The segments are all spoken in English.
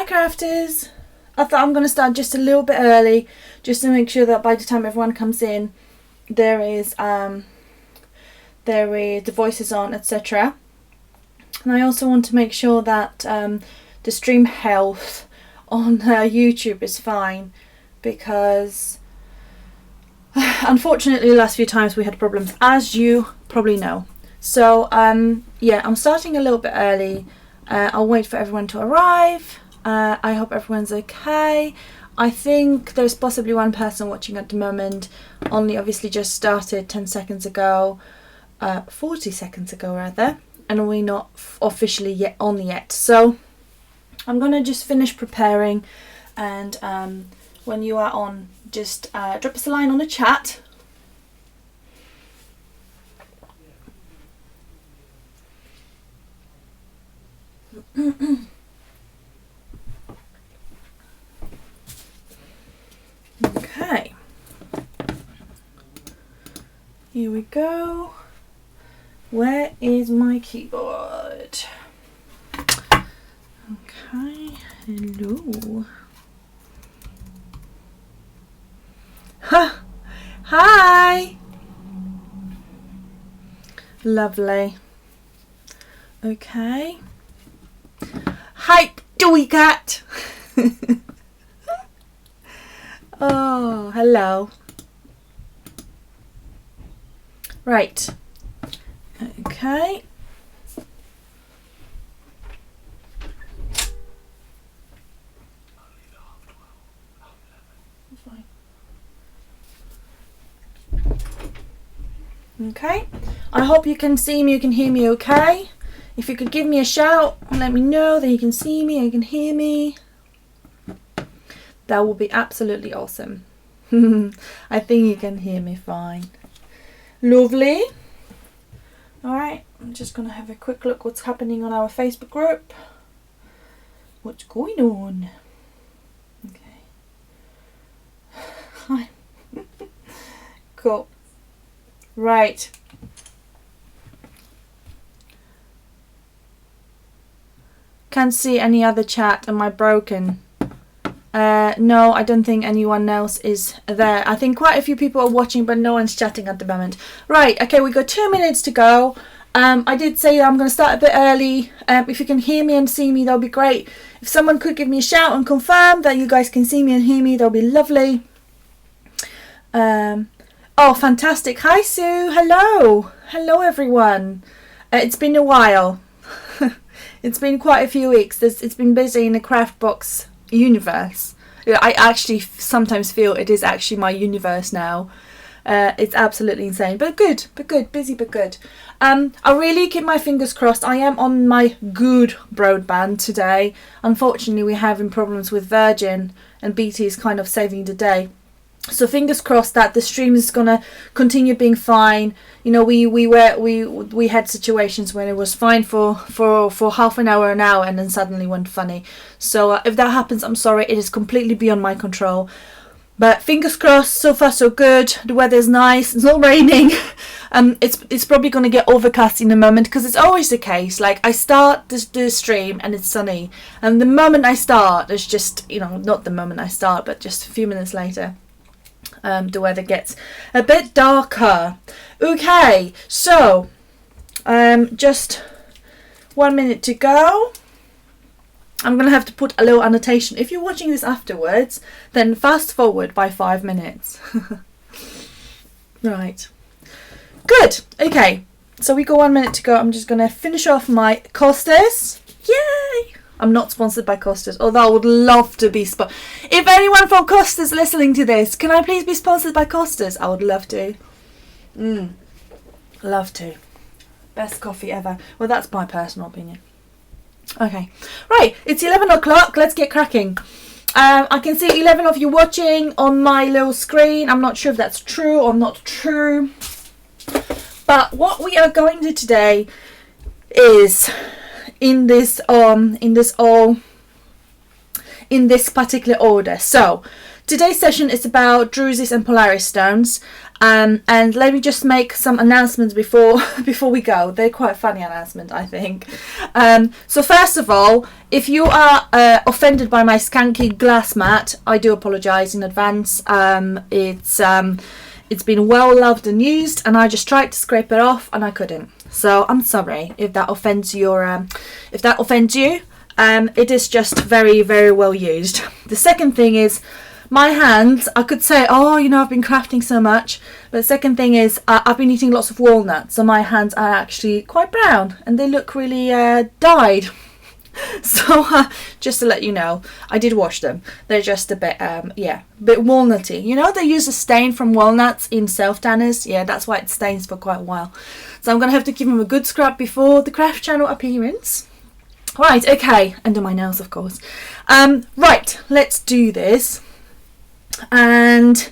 Hi crafters! I thought I'm going to start just a little bit early, just to make sure that by the time everyone comes in, there is the voices on, etc. And I also want to make sure that the stream health on YouTube is fine, because unfortunately the last few times we had problems, as you probably know. So yeah, I'm starting a little bit early. I'll wait for everyone to arrive. I hope everyone's okay. I think there's possibly one person watching at the moment, only obviously just started 10 seconds ago, 40 seconds ago rather, and we're not officially yet on yet. So I'm gonna just finish preparing, and when you are on, just drop us a line on the chat. Okay, here we go. Where is my keyboard? Okay, hello. Ha! Hi! Lovely. Okay. Hi, Joey Cat! Oh, hello. Right. Okay. Okay. I hope you can see me, you can hear me okay. If you could give me a shout and let me know that you can see me and you can hear me, that will be absolutely awesome. I think you can hear me fine. Lovely. Alright, I'm just going to have a quick look what's happening on our Facebook group. What's going on? Okay. Hi. Cool. Right. Can't see any other chat. Am I broken? No, I don't think anyone else is there. I think quite a few people are watching, but no one's chatting at the moment. Right, okay, we've got 2 minutes to go. I did say I'm going to start a bit early. If you can hear me and see me, that'll be great. If someone could give me a shout and confirm that you guys can see me and hear me, that'll be lovely. Oh, fantastic. Hi, Sue. Hello. Hello, everyone. It's been a while. It's been quite a few weeks. It's been busy in the craft box universe. I actually sometimes feel it is actually my universe now. It's absolutely insane, but good, busy but good. I really keep my fingers crossed. I am on my good broadband today. Unfortunately, we're having problems with Virgin, and BT is kind of saving the day. So fingers crossed that the stream is gonna continue being fine. You know, we had situations when it was fine for half an hour, and then suddenly went funny. So if that happens, I'm sorry. It is completely beyond my control. But fingers crossed. So far, so good. The weather's nice. It's not raining. It's probably gonna get overcast in a moment, because it's always the case. Like, I start the stream and it's sunny, and the moment I start, it's just, you know, not the moment I start, but just a few minutes later, the weather gets a bit darker. Okay, so just 1 minute to go. I'm gonna have to put a little annotation. If you're watching this afterwards, then fast forward by 5 minutes. Right, good. Okay, so we got 1 minute to go. I'm just gonna finish off my coasters. Yay! I'm not sponsored by Costas, although I would love to be if anyone from Costas listening to this, can I please be sponsored by Costas? I would love to. Love to. Best coffee ever. Well, that's my personal opinion. Okay, right, it's 11 o'clock. Let's get cracking. I can see 11 of you watching on my little screen. I'm not sure if that's true or not true. But what we are going to do today is in this particular order. So today's session is about Druzy and Polaris stones. And let me just make some announcements before we go. They're quite funny announcements, I think. So first of all, if you are offended by my skanky glass mat, I do apologise in advance. It's been well loved and used, and I just tried to scrape it off and I couldn't. So I'm sorry if that offends you. It is just very, very well used. The second thing is my hands. I could say, oh, you know, I've been crafting so much, but the second thing is I've been eating lots of walnuts, so my hands are actually quite brown and they look really dyed. So just to let you know, I did wash them. They're just a bit a bit walnutty. You know, they use a stain from walnuts in self tanners. Yeah, that's why it stains for quite a while. So I'm gonna have to give them a good scrub before the craft channel appearance. Right, okay, under my nails, of course. Right, let's do this. And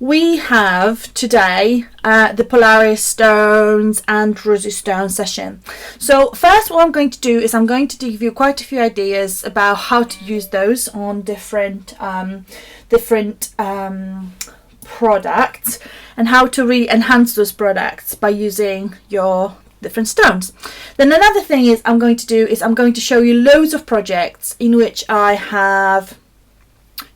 we have today the Polaris stones and Druzy stone session. So first, what I'm going to do is I'm going to give you quite a few ideas about how to use those on different products, and how to really enhance those products by using your different stones. Then another thing is I'm going to show you loads of projects in which I have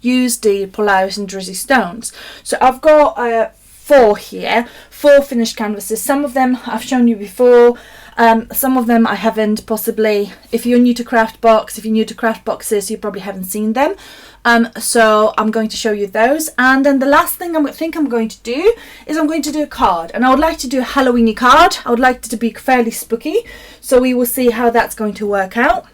used the Polaris and Druzy stones. So I've got 4 here, 4 finished canvases. Some of them I've shown you before, some of them I haven't. Possibly if you're new to craft boxes, you probably haven't seen them. So I'm going to show you those, and then the last thing I'm going to do is I'm going to do a card, and I would like to do a Halloweeny card. I would like it to be fairly spooky, so we will see how that's going to work out.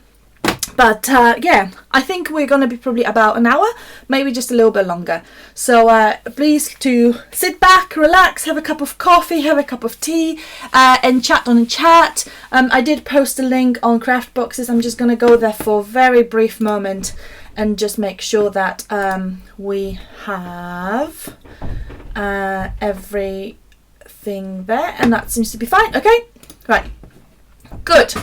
But yeah, I think we're going to be probably about an hour, maybe just a little bit longer. So please to sit back, relax, have a cup of coffee, have a cup of tea, and chat on chat. I did post a link on craft boxes. I'm just going to go there for a very brief moment and just make sure that we have everything there, and that seems to be fine. Okay, right, good.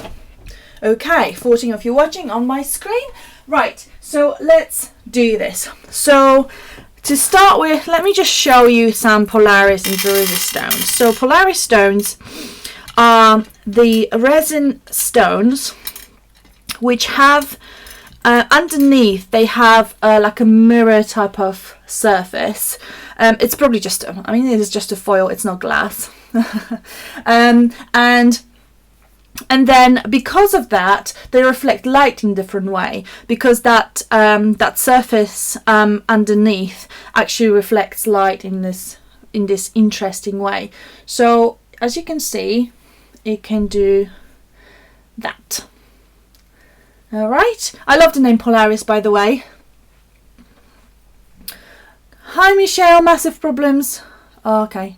Okay, 14 of you watching on my screen. Right, so let's do this. So to start with, let me just show you some Polaris and Druzy stones. So Polaris stones are the resin stones which have underneath they have like a mirror type of surface. It's probably just it is just a foil, it's not glass. And then because of that, they reflect light in a different way, because that surface underneath actually reflects light in this interesting way. So as you can see, it can do that. All right. I love the name Polaris, by the way. Hi, Michelle. Massive problems. Oh, okay.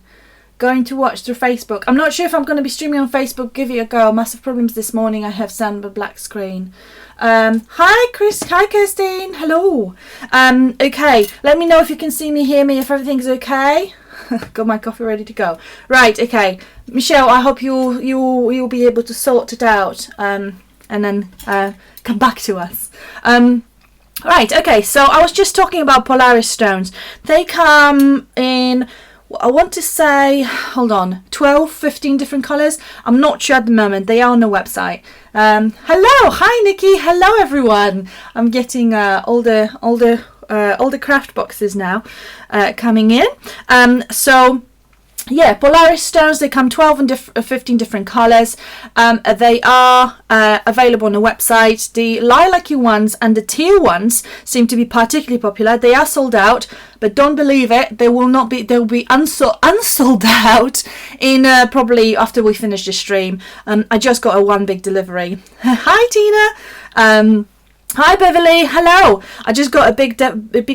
Going to watch through Facebook. I'm not sure if I'm going to be streaming on Facebook. Give it a go. Massive problems this morning. I have sand black screen. Hi, Chris. Hi, Kirstine. Hello. Okay. Let me know if you can see me, hear me, if everything's okay. Got my coffee ready to go. Right. Okay. Michelle, I hope you'll be able to sort it out. And then come back to us. Right. Okay. So I was just talking about Polaris stones. They come in, I want to say, hold on, 12, 15 different colours. I'm not sure at the moment. They are on the website. Hello, hi Nikki. Hello everyone. I'm getting all the craft boxes now coming in. So yeah, Polaris stones, they come 12 and 15 different colours. They are available on the website. The lilac-y ones and the teal ones seem to be particularly popular. They are sold out, but don't believe it. They will not be. They will be unsold out in probably after we finish the stream. I just got a one big delivery. Hi Tina. Hi Beverly, hello. I just got a big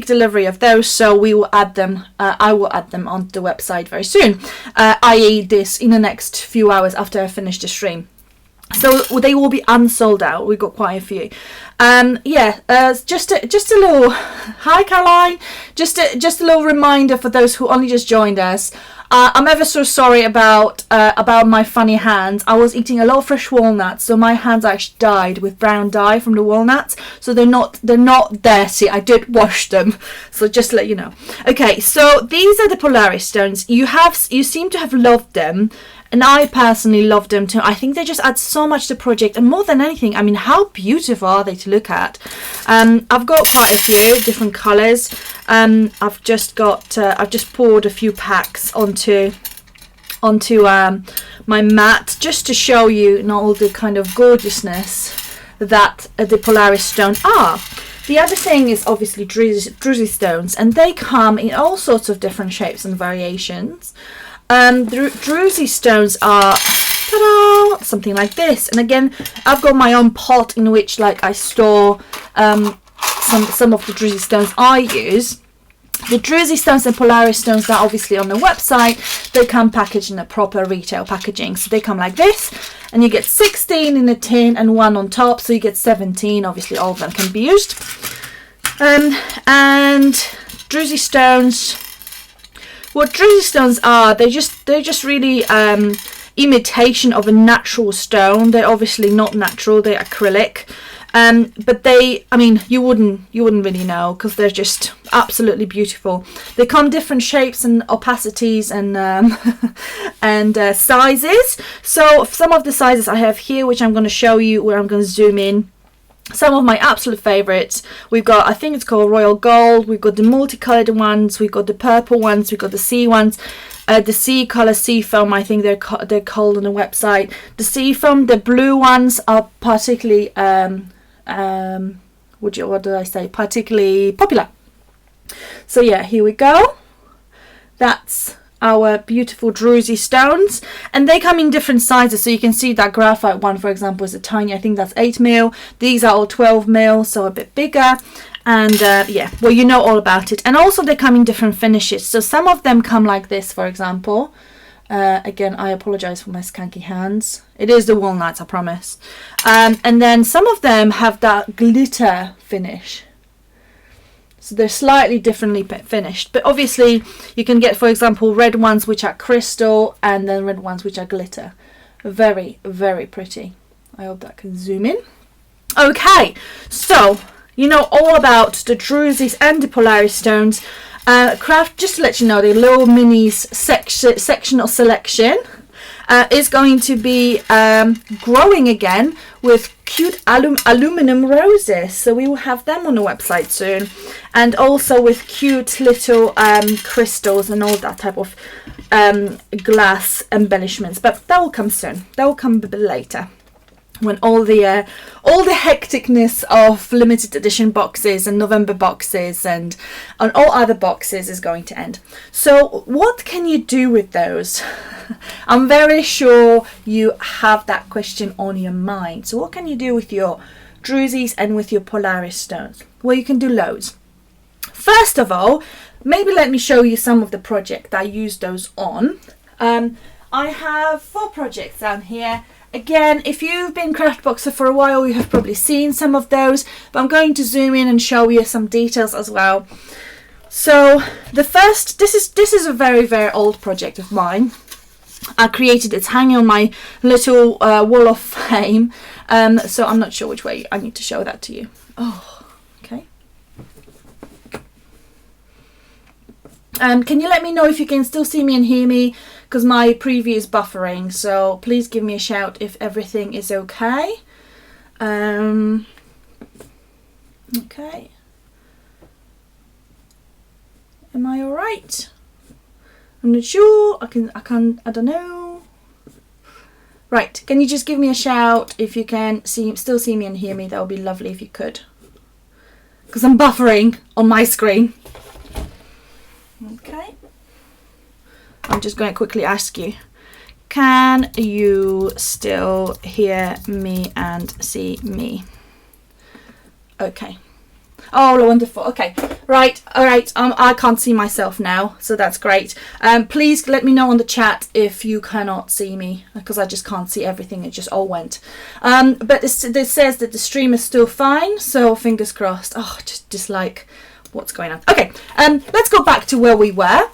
delivery of those, so we will add them. I will add them onto the website very soon, i.e. this in the next few hours after I finish the stream. So they will be unsold out. We got quite a few. Just a little. Hi Caroline. Just a little reminder for those who only just joined us. I'm ever so sorry about my funny hands. I was eating a lot of fresh walnuts, so my hands actually dyed with brown dye from the walnuts. So they're not dirty. I did wash them. So just to let you know. Okay, so these are the Polaris stones. You seem to have loved them. And I personally love them too. I think they just add so much to the project. And more than anything, I mean, how beautiful are they to look at? I've got quite a few different colours. I've just poured a few packs onto my mat just to show you all the kind of gorgeousness that the Polaris stone are. The other thing is obviously Druzy stones, and they come in all sorts of different shapes and variations. Druzy stones are something like this, and again I've got my own pot in which like I store some of the Druzy stones I use. The Druzy stones and Polaris stones are obviously on the website. They come packaged in a proper retail packaging, so they come like this, and you get 16 in a tin and 1 on top, so you get 17. Obviously all of them can be used. And Druzy stones, what Druzy stones are, they're just really imitation of a natural stone. They're obviously not natural, they're acrylic. But they, I mean, you wouldn't really know because they're just absolutely beautiful. They come different shapes and opacities and sizes. So some of the sizes I have here, which I'm going to show you, where I'm going to zoom in. Some of my absolute favorites. We've got, I think it's called Royal Gold. We've got the multicolored ones. We've got the purple ones. We've got the sea ones. The sea color sea foam, I think they're called on the website. The sea foam, the blue ones are particularly particularly popular. So yeah, here we go. That's our beautiful Druzy stones, and they come in different sizes. So you can see that graphite one, for example, is a tiny, I think that's 8mm. These are all 12mm, so a bit bigger. And yeah, well, you know all about it. And also they come in different finishes. So some of them come like this, for example. Again, I apologize for my skanky hands. It is the walnuts, I promise. And then some of them have that glitter finish. So they're slightly differently finished. But obviously you can get, for example, red ones which are crystal, and then red ones which are glitter. Very, very pretty. I hope that can zoom in. Okay, so you know all about the Druzys and the Polaris stones. Craft, just to let you know, the little minis sectional selection is going to be growing again with cute aluminum roses. So we will have them on the website soon, and also with cute little crystals and all that type of glass embellishments. But that will come soon. That will come a bit later, when all the hecticness of limited edition boxes and November boxes and all other boxes is going to end. So what can you do with those? I'm very sure you have that question on your mind. So what can you do with your Druzys and with your Polaris stones? Well, you can do loads. First of all, maybe let me show you some of the projects that I use those on. I have 4 projects down here. Again, if you've been Craftboxer for a while, you have probably seen some of those, but I'm going to zoom in and show you some details as well. So the first, this is a very, very old project of mine. I created, it's hanging on my little wall of fame. So I'm not sure which way I need to show that to you. Oh, okay. Can you let me know if you can still see me and hear me? Because my preview is buffering, so please give me a shout if everything is okay. Okay. Am I all right? I'm not sure. I don't know. Right. Can you just give me a shout if you can still see me and hear me? That would be lovely if you could. Because I'm buffering on my screen. Okay. I'm just going to quickly ask you, can you still hear me and see me? Okay. Oh, wonderful. Okay. Right. All right. I can't see myself now, so that's great. Please let me know on the chat if you cannot see me, because I just can't see everything. It just all went. But it says that the stream is still fine, so fingers crossed. Oh, just like what's going on. Okay. Let's go back to where we were.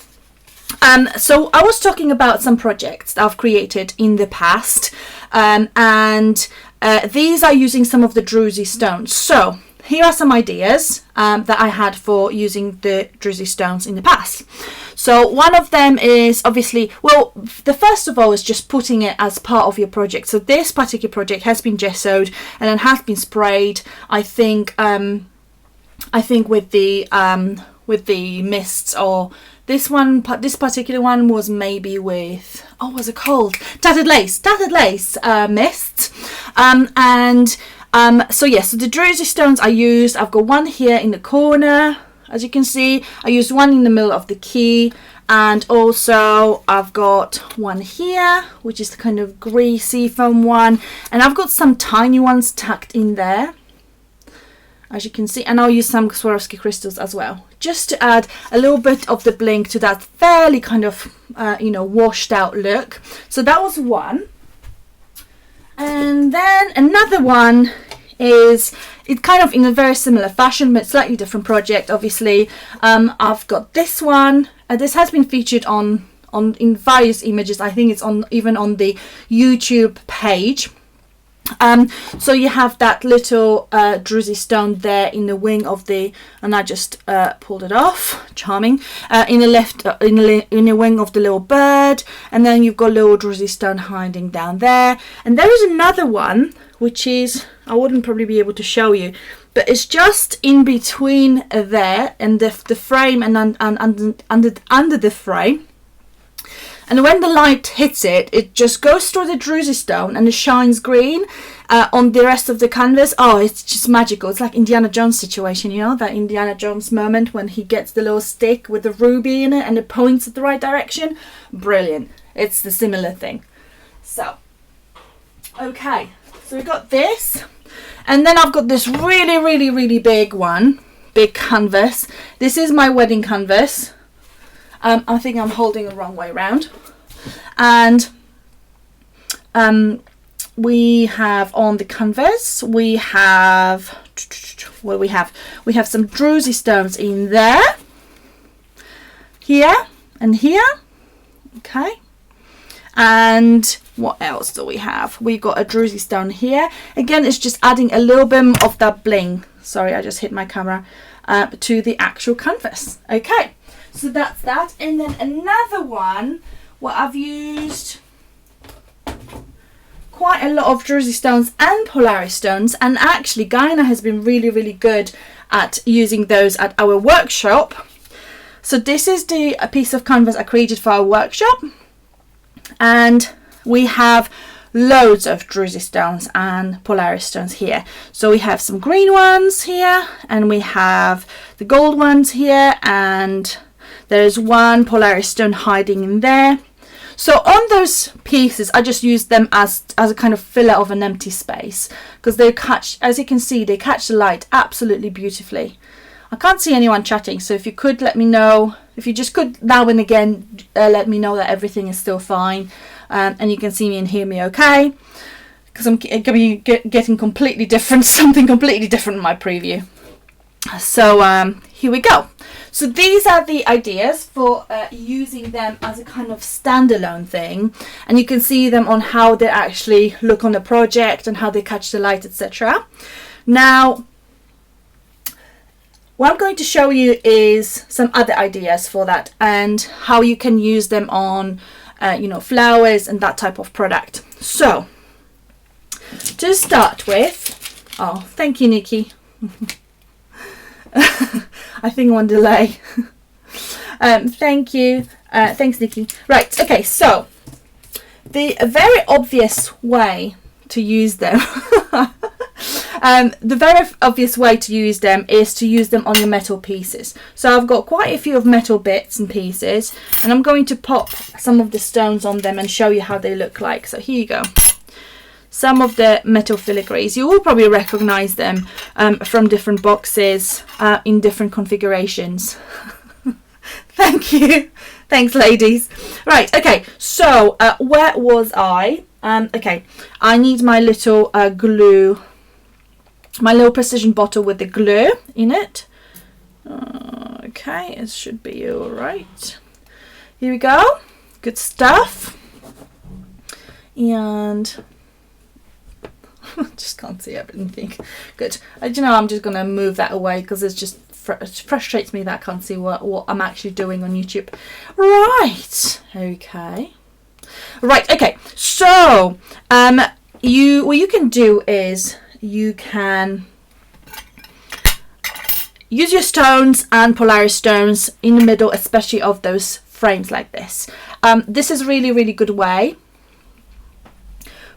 So I was talking about some projects that I've created in the past, and these are using some of the Druzy stones. So here are some ideas that I had for using the Druzy stones in the past. So one of them is obviously, well, the first of all is just putting it as part of your project. So this particular project has been gessoed and then has been sprayed. I think with the mists, or this particular one was maybe with, oh, what's it called? Tattered lace mists. So yes, so the Druzy stones I used, I've got one here in the corner, as you can see. I used one in the middle of the key, and also I've got one here, which is the kind of greasy foam one, and I've got some tiny ones tucked in there, as you can see, and I'll use some Swarovski crystals as well, just to add a little bit of the bling to that fairly kind of washed out look. So that was one. And then another one is, it kind of in a very similar fashion, but slightly different project, obviously. I've got this one. This has been featured in various images. I think it's even on the YouTube page. So you have that little Druzy stone there in the wing of the, and I just pulled it off, charming, in the wing of the little bird, and then you've got little Druzy stone hiding down there. And there is another one which is, I wouldn't probably be able to show you, but it's just in between there and the frame and under the frame. And when the light hits it, it just goes through the Druzy stone and it shines green on the rest of the canvas. Oh, it's just magical. It's like Indiana Jones situation, you know, that Indiana Jones moment when he gets the little stick with the ruby in it and it points at the right direction. Brilliant. It's the similar thing. So, okay. So we got this. And then I've got this really, really, really big canvas. This is my wedding canvas. I think I'm holding the wrong way around. And we have on the canvas, we have some Druzy stones in there, here and here. Okay. And what else do we have? We've got a Druzy stone here. Again, it's just adding a little bit of that bling. Sorry, I just hit my camera, to the actual canvas. Okay. So that's that. And then another one, what I've used quite a lot of Druzy stones and Polaris stones, and actually Guyana has been really, really good at using those at our workshop. So this is a piece of canvas I created for our workshop, and we have loads of Druzy stones and Polaris stones here. So we have some green ones here, and we have the gold ones here, and there's one Polaris stone hiding in there. So on those pieces, I just use them as a kind of filler of an empty space, because they catch, as you can see, they catch the light absolutely beautifully. I can't see anyone chatting, so if you could let me know, if you just could now and again let me know that everything is still fine, and you can see me and hear me okay, because I'm going to be getting completely different, something completely different in my preview. So here we go. So these are the ideas for using them as a kind of standalone thing, and you can see them on how they actually look on the project and how they catch the light, etc. Now, what I'm going to show you is some other ideas for that and how you can use them on flowers and that type of product. So to start with, oh, thank you, Nikki. I think I'm on delay. Thank you. Thanks, Nikki. Right, okay, so the very obvious way to use them the very obvious way to use them is to use them on your metal pieces. So I've got quite a few of metal bits and pieces, and I'm going to pop some of the stones on them and show you how they look like. So here you go. Some of the metal filigrees, you will probably recognize them from different boxes in different configurations. Thank you. Thanks, ladies. Right, okay, so where was I? Okay, I need my little glue, my little precision bottle with the glue in it. Okay, it should be all right. Here we go. Good stuff. And I just can't see everything. Good. You know, I'm just going to move that away because it's just it frustrates me that I can't see what I'm actually doing on YouTube. Right. Okay. Right. Okay. So, what you can do is you can use your stones and Polaris stones in the middle, especially of those frames like this. This is really, really good way.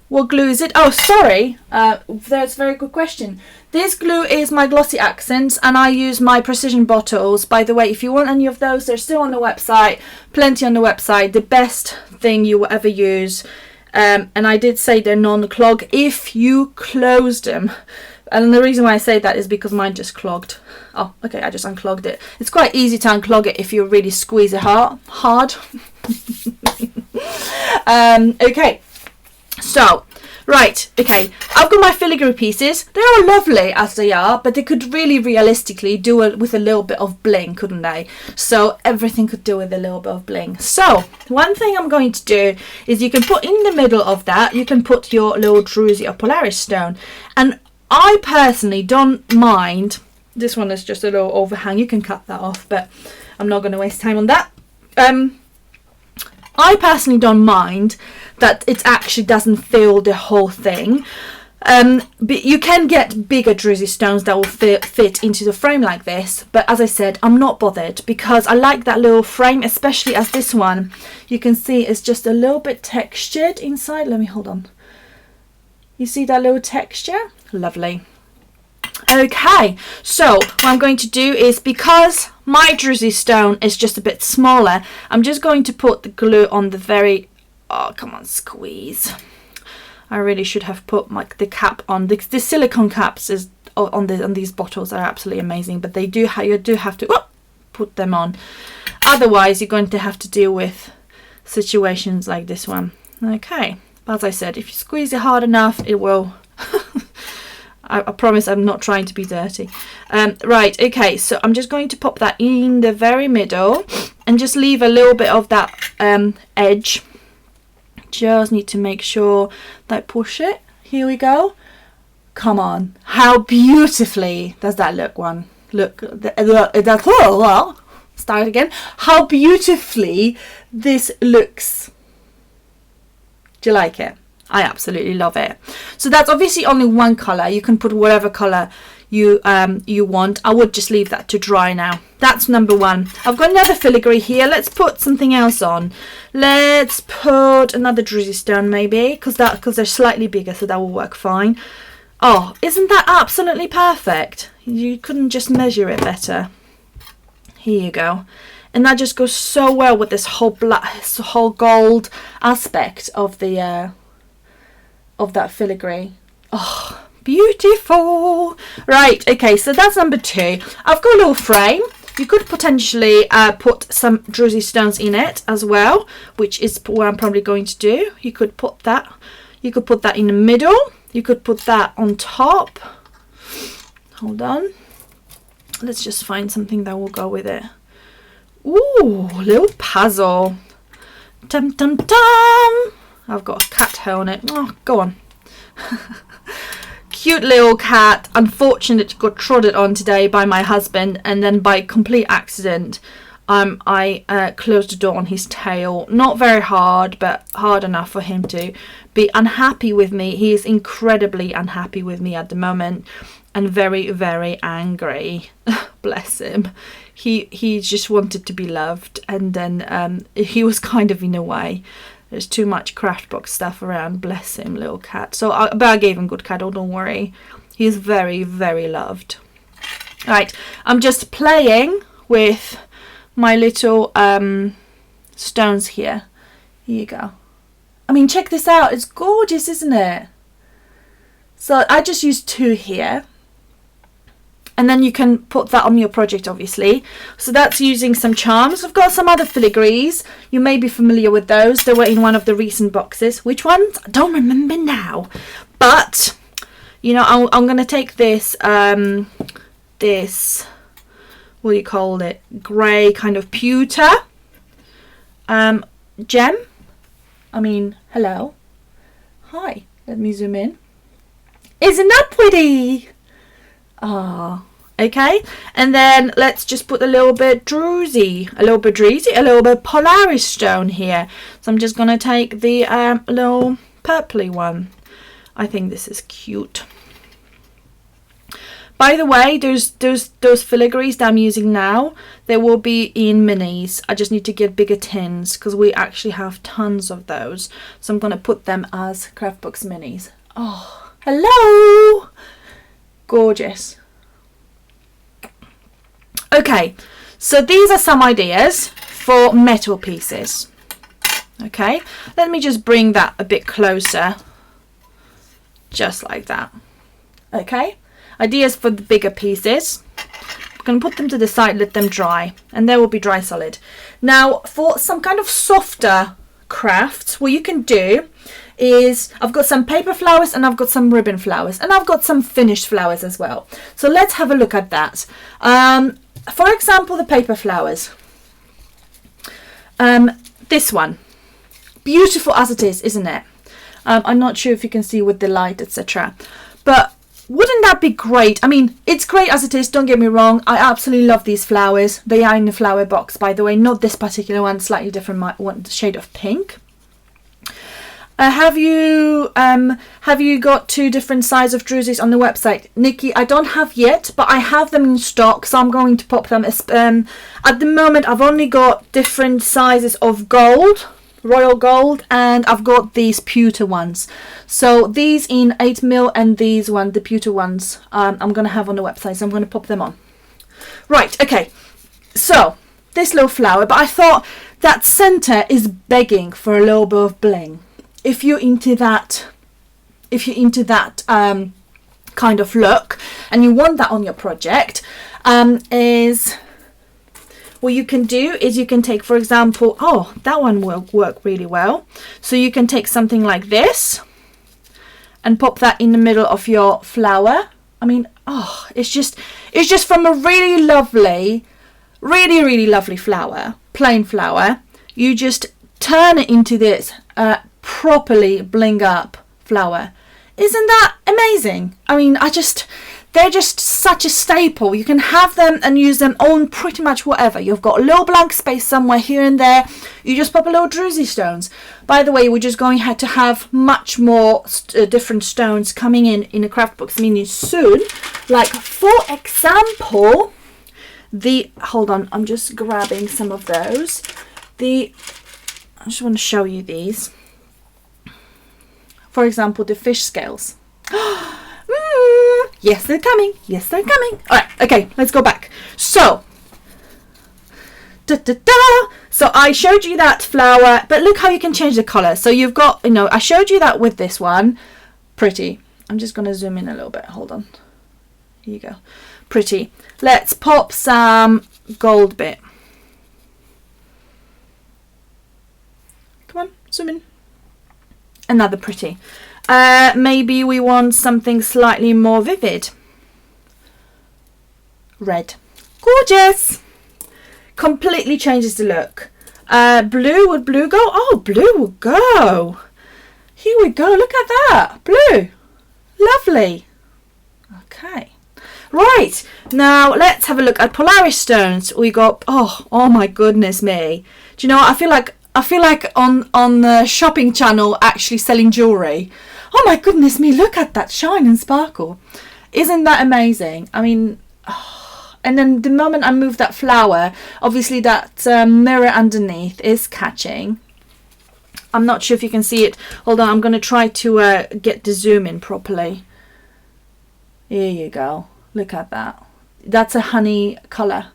What glue is it? Oh, sorry. That's a very good question. This glue is my glossy accents, and I use my precision bottles. By the way, if you want any of those, they're still on the website. Plenty on the website. The best thing you will ever use. And I did say they're non-clog if you close them. And the reason why I say that is because mine just clogged. Oh, okay, I just unclogged it. It's quite easy to unclog it if you really squeeze it hard. Okay. So, right, okay, I've got my filigree pieces. They are lovely as they are, but they could really realistically do it with a little bit of bling, couldn't they? So everything could do with a little bit of bling. So one thing I'm going to do is you can put in the middle of that, you can put your little Druzy or Polaris stone. And I personally don't mind, this one is just a little overhang, you can cut that off, but I'm not going to waste time on that. I personally don't mind that it actually doesn't fill the whole thing. But you can get bigger Druzy stones that will fit into the frame like this. But as I said, I'm not bothered because I like that little frame, especially as this one. You can see it's just a little bit textured inside. Let me hold on. You see that little texture? Lovely. Okay, so what I'm going to do is, because my Druzy stone is just a bit smaller, I'm just going to put the glue on the very, oh come on, squeeze. I really should have put like the cap on. The silicone caps is on these bottles are absolutely amazing, but they do you do have to put them on. Otherwise, you're going to have to deal with situations like this one. Okay, but as I said, if you squeeze it hard enough, it will. I promise I'm not trying to be dirty. Right, okay, so I'm just going to pop that in the very middle and just leave a little bit of that edge. Just need to make sure that I push it. Here we go. Come on. How beautifully does that look, one? Look, that's all. Start again. How beautifully this looks. Do you like it? I absolutely love it. So that's obviously only one colour. You can put whatever colour you want. I would just leave that to dry now. That's number one. I've got another filigree here. Let's put something else on. Let's put another Druzy stone maybe, because they're slightly bigger, so that will work fine. Oh, isn't that absolutely perfect? You couldn't just measure it better. Here you go. And that just goes so well with this whole gold aspect of the of that filigree. Oh, beautiful. Right, okay, so that's number two. I've got a little frame. You could potentially put some Druzy stones in it as well, which is what I'm probably going to do. You could put that in the middle. You could put that on top. Hold on. Let's just find something that will go with it. Ooh, little puzzle. Dum dum dum. I've got a cat hair on it. Oh, go on. Cute little cat. Unfortunately, got trodden on today by my husband, and then by complete accident, I closed the door on his tail. Not very hard, but hard enough for him to be unhappy with me. He is incredibly unhappy with me at the moment, and very, very angry. Bless him. He just wanted to be loved, and then he was kind of in a way. There's too much craft box stuff around. Bless him, little cat. So, but I gave him good cuddle, don't worry. He's very, very loved. Right, I'm just playing with my little stones here. Here you go. I mean, check this out. It's gorgeous, isn't it? So I just used two here. And then you can put that on your project, obviously. So that's using some charms. I've got some other filigrees. You may be familiar with those. They were in one of the recent boxes. Which ones? I don't remember now. But, you know, I'm going to take this, this, what do you call it? Grey kind of pewter. Gem. I mean, hello. Hi. Let me zoom in. Isn't that pretty? Ah. Okay, and then let's just put a little bit Druzy, a little bit Polaris stone here. So I'm just gonna take the little purpley one. I think this is cute. By the way, those filigrees that I'm using now, they will be in minis. I just need to get bigger tins because we actually have tons of those. So I'm gonna put them as craft box minis. Oh, hello, gorgeous. Okay, so these are some ideas for metal pieces. Okay, let me just bring that a bit closer, just like that. Okay, ideas for the bigger pieces. I'm going to put them to the side, let them dry, and they will be dry solid. Now, for some kind of softer crafts, what you can do is, I've got some paper flowers and I've got some ribbon flowers and I've got some finished flowers as well. So let's have a look at that. For example, the paper flowers. This one, beautiful as it is, isn't it? I'm not sure if you can see with the light, etc. But wouldn't that be great? I mean, it's great as it is, don't get me wrong. I absolutely love these flowers. They are in the flower box, by the way, not this particular one, slightly different one, shade of pink. Have you got 2 different sizes of Druzys on the website? Nikki, I don't have yet, but I have them in stock, so I'm going to pop them. At the moment, I've only got different sizes of gold, royal gold, and I've got these pewter ones. So these in 8mm and these one, the pewter ones, I'm going to have on the website, so I'm going to pop them on. Right, okay. So this little flower, but I thought that center is begging for a little bit of bling. If you're into that, kind of look, and you want that on your project, is what you can do is you can take, for example, oh, that one will work really well. So you can take something like this and pop that in the middle of your flower. I mean, oh, it's just from a really lovely flower, plain flower. You just turn it into this properly bling up flower. Isn't that amazing? I mean, they're just such a staple. You can have them and use them on pretty much whatever. You've got a little blank space somewhere here and there. You just pop a little Druzy stones. By the way, we're just going to have much more different stones coming in a craft box mini soon. Like, for example, hold on, I'm just grabbing some of those. I just want to show you these. For example, the fish scales. Yes, they're coming. Yes, they're coming. All right, okay, let's go back. So, so I showed you that flower, but look how you can change the color. So you've got, I showed you that with this one. Pretty. I'm just going to zoom in a little bit. Hold on. Here you go. Pretty. Let's pop some gold bit. Come on, zoom in. Another pretty. Maybe we want something slightly more vivid. Red. Gorgeous. Completely changes the look. Blue, would blue go? Oh, blue will go. Here we go. Look at that. Blue. Lovely. Okay. Right. Now let's have a look at Polaris stones. We got, oh my goodness me. Do you know what? I feel like on the shopping channel actually selling jewellery. Oh my goodness me, look at that shine and sparkle. Isn't that amazing? I mean, and then the moment I move that flower, obviously that mirror underneath is catching. I'm not sure if you can see it. Hold on, I'm going to try to get the zoom in properly. Here you go. Look at that. That's a honey colour.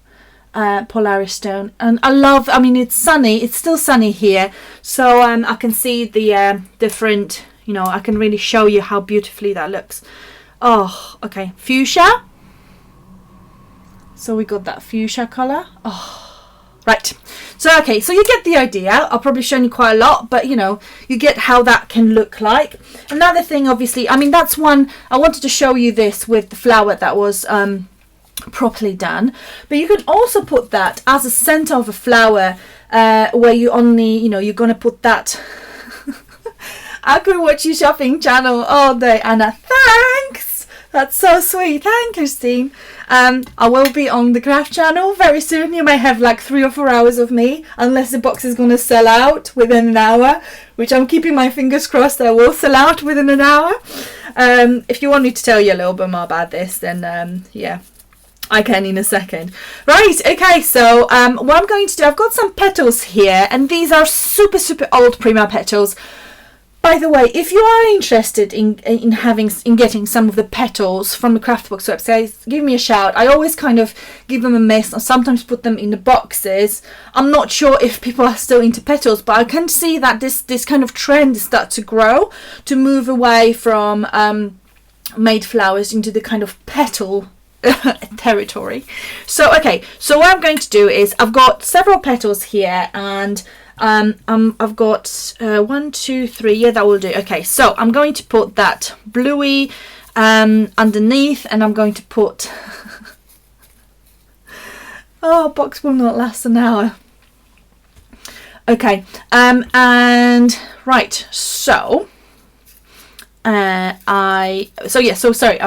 Polaris stone, and I mean, it's sunny, it's still sunny here, so I can see the different, I can really show you how beautifully that looks. Oh, okay, fuchsia. So we got that fuchsia color. Oh, right. So okay, so you get the idea. I'll probably show you quite a lot, but you get how that can look like. Another thing, obviously, I mean, that's one I wanted to show you, this with the flower that was properly done, but you can also put that as a center of a flower where you only, you know, you're gonna put that. I could watch your shopping channel all day, Anna. Thanks. That's so sweet. Thank Christine. I will be on the craft channel very soon. You may have like 3 or 4 hours of me, unless the box is going to sell out within an hour, which I'm keeping my fingers crossed I will sell out within an hour. If you want me to tell you a little bit more about this, then yeah, I can in a second. Right, okay, so what I'm going to do, I've got some petals here, and these are super old Prima petals. By the way, if you are interested in getting some of the petals from the Craftbox website, give me a shout. I always kind of give them a miss, or sometimes put them in the boxes. I'm not sure if people are still into petals, but I can see that this kind of trend starts to grow, to move away from made flowers into the kind of petal territory. So okay, so what I'm going to do is, I've got several petals here, and I've got 1, 2, 3. Yeah, that will do. Okay, so I'm going to put that bluey underneath, and I'm going to put oh, box will not last an hour. Okay, and right, so sorry,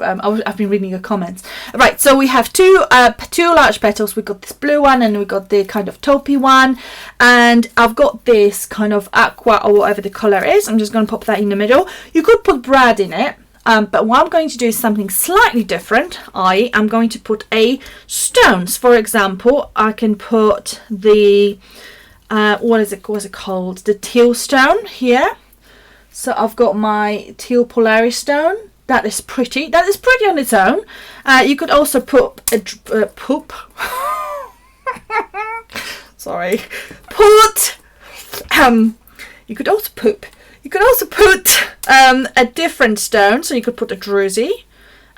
I've been reading your comments. Right, so we have two large petals. We've got this blue one, and we've got the kind of taupey one, and I've got this kind of aqua or whatever the colour is. I'm just going to pop that in the middle. You could put brad in it, but what I'm going to do is something slightly different. I am going to put stones. For example, I can put the what's it called? The teal stone here. So I've got my teal Polaris stone. That is pretty. That is pretty on its own. You could also put poop. Sorry. Put. You could also poop. You could also put a different stone. So you could put a druzy,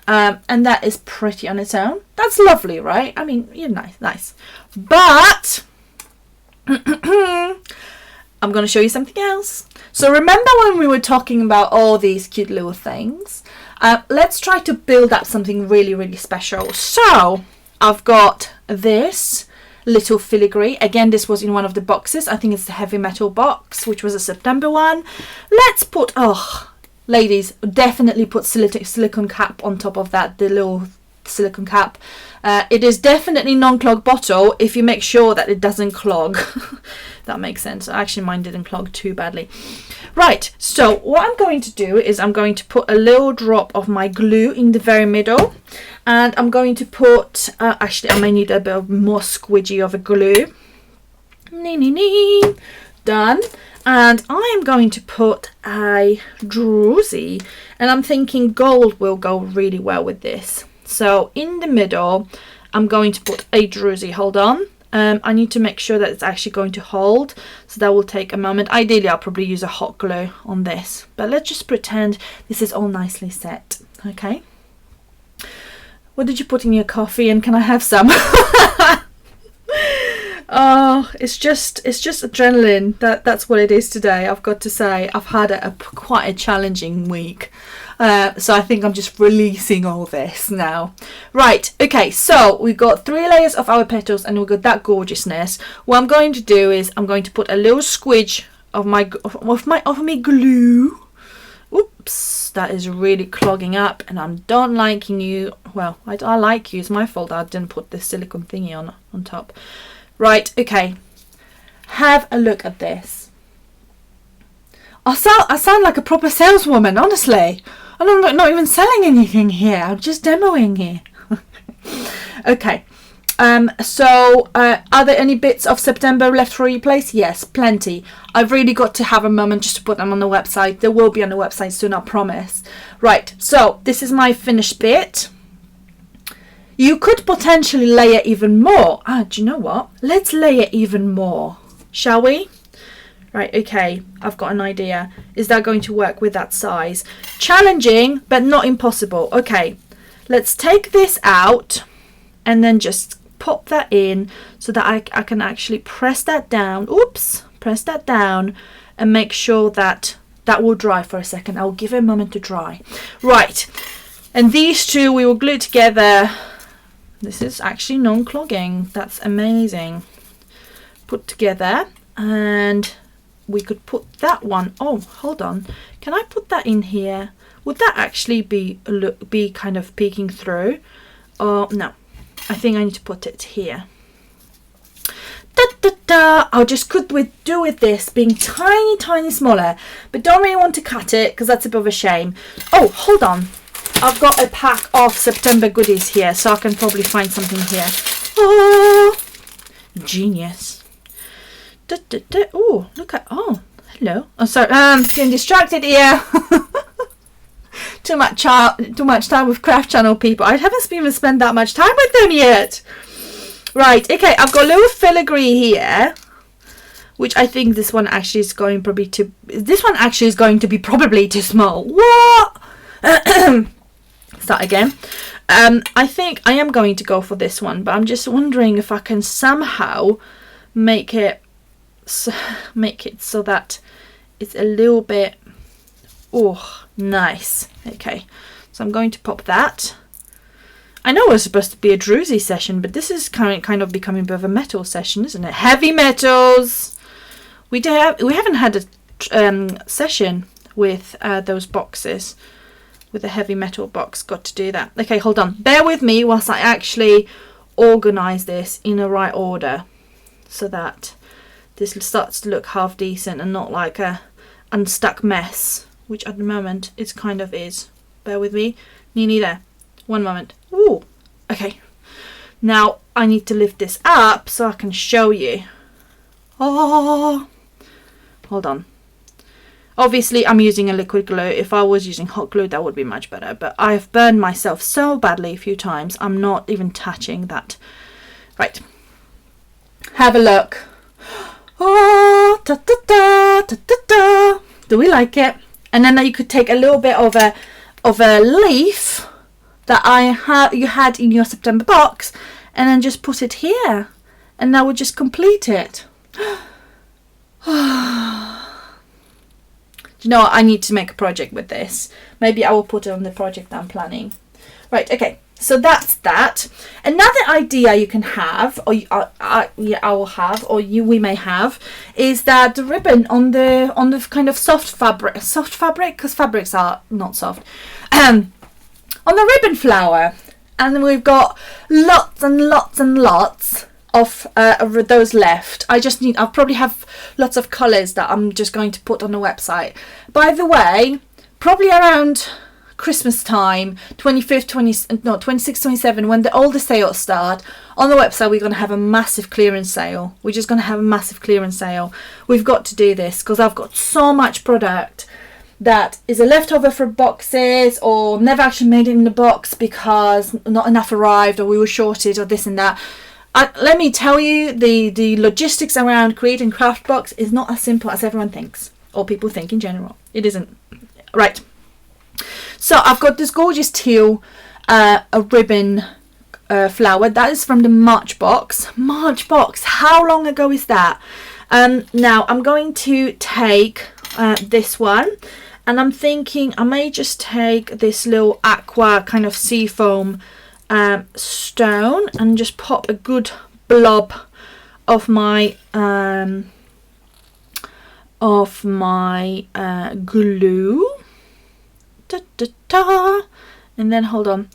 and that is pretty on its own. That's lovely, right? I mean, you're nice. But I'm going to show you something else. So remember when we were talking about all these cute little things? Let's try to build up something really special. So I've got this little filigree. Again, this was in one of the boxes. I think it's the heavy metal box, which was a September one. Let's put, oh, ladies, definitely put silicone cap on top of that, the little silicone cap. It is definitely non-clog bottle if you make sure that it doesn't clog. That makes sense. Actually, mine didn't clog too badly. Right, so what I'm going to do is I'm going to put a little drop of my glue in the very middle, and I'm going to put actually I may need a bit more squidgy of a glue. Done. And I am going to put a druzy, and I'm thinking gold will go really well with this. So in the middle, I'm going to put a druzy. Hold on. I need to make sure that it's actually going to hold. So that will take a moment. Ideally, I'll probably use a hot glue on this. But let's just pretend this is all nicely set. Okay. What did you put in your coffee, and can I have some? Oh, it's just adrenaline. That's what it is today. I've got to say, I've had quite a challenging week. So I think I'm just releasing all this now. Right, okay, so we've got 3 layers of our petals, and we've got that gorgeousness. What I'm going to do is I'm going to put a little squidge of my glue. Oops, that is really clogging up, and I'm not liking you. Well, I like you. It's my fault I didn't put the silicone thingy on top. Right, okay. Have a look at this. I sound like a proper saleswoman, honestly. And I'm not even selling anything here. I'm just demoing here. Okay. So are there any bits of September left for replace? Yes, plenty. I've really got to have a moment just to put them on the website. They will be on the website soon, I promise. Right, so this is my finished bit. You could potentially layer even more. Do you know what? Let's layer even more, shall we? Right, okay, I've got an idea. Is that going to work with that size? Challenging, but not impossible. Okay, let's take this out and then just pop that in so that I can actually press that down. Oops, press that down and make sure that that will dry for a second. I'll give it a moment to dry. Right, and these two we will glue together. This is actually non-clogging. That's amazing. put together, and we could put that one. Oh, hold on. Can I put that in here? Would that actually be kind of peeking through? Oh, no. I think I need to put it here. I just could do with this being tiny smaller, but don't really want to cut it because that's a bit of a shame. Oh, hold on. I've got a pack of September goodies here, so I can probably find something here. Oh, genius. Oh, look at, oh, hello. Oh, sorry, getting distracted here. Too much time with Craft Channel people. I haven't even spent that much time with them yet. Right, okay, I've got a little filigree here, which I think this one actually is going to be probably too small. What? Start again. I think I am going to go for this one, but I'm just wondering if I can somehow make it so that it's a little bit, oh, nice. Okay, so I'm going to pop that. I know it's supposed to be a Druzy session, but this is kind of becoming a bit of a metal session, isn't it? Heavy metals. We haven't had a session with those boxes, with a heavy metal box. Got to do that. Okay, hold on. Bear with me whilst I actually organise this in the right order, so that this starts to look half decent and not like a unstuck mess, which at the moment it kind of is. Bear with me. Nearly there. One moment. Ooh, okay. Now I need to lift this up so I can show you. Oh, hold on. Obviously I'm using a liquid glue. If I was using hot glue, that would be much better, but I've burned myself so badly a few times, I'm not even touching that. Right, have a look. Oh, da, da, da, da, da, da. Do we like it? And then you could take a little bit of a leaf that you had in your September box, and then just put it here, and that would just complete it. Do you know what? I need to make a project with this. Maybe I will put it on the project I'm planning. Right, okay, so that's that. Another idea you can have, or I will have, or we may have, is that the ribbon on the kind of soft fabric, because fabrics are not soft, on the ribbon flower, and we've got lots and lots of those left. I'll probably have lots of colours that I'm just going to put on the website. By the way, probably around Christmas time, 26, 27, when all the sales start, on the website we're going to have a massive clearance sale. We're just going to have a massive clearance sale. We've got to do this because I've got so much product that is a leftover from boxes, or never actually made it in the box because not enough arrived, or we were shorted, or this and that. Let me tell you, the logistics around creating craft box is not as simple as everyone thinks, or people think in general. It isn't. Right. So I've got this gorgeous teal a ribbon flower. That is from the March box. March box. How long ago is that? Now I'm going to take this one. And I'm thinking I may just take this little aqua kind of seafoam stone and just pop a good blob of my glue. Da, da, da. And then hold on.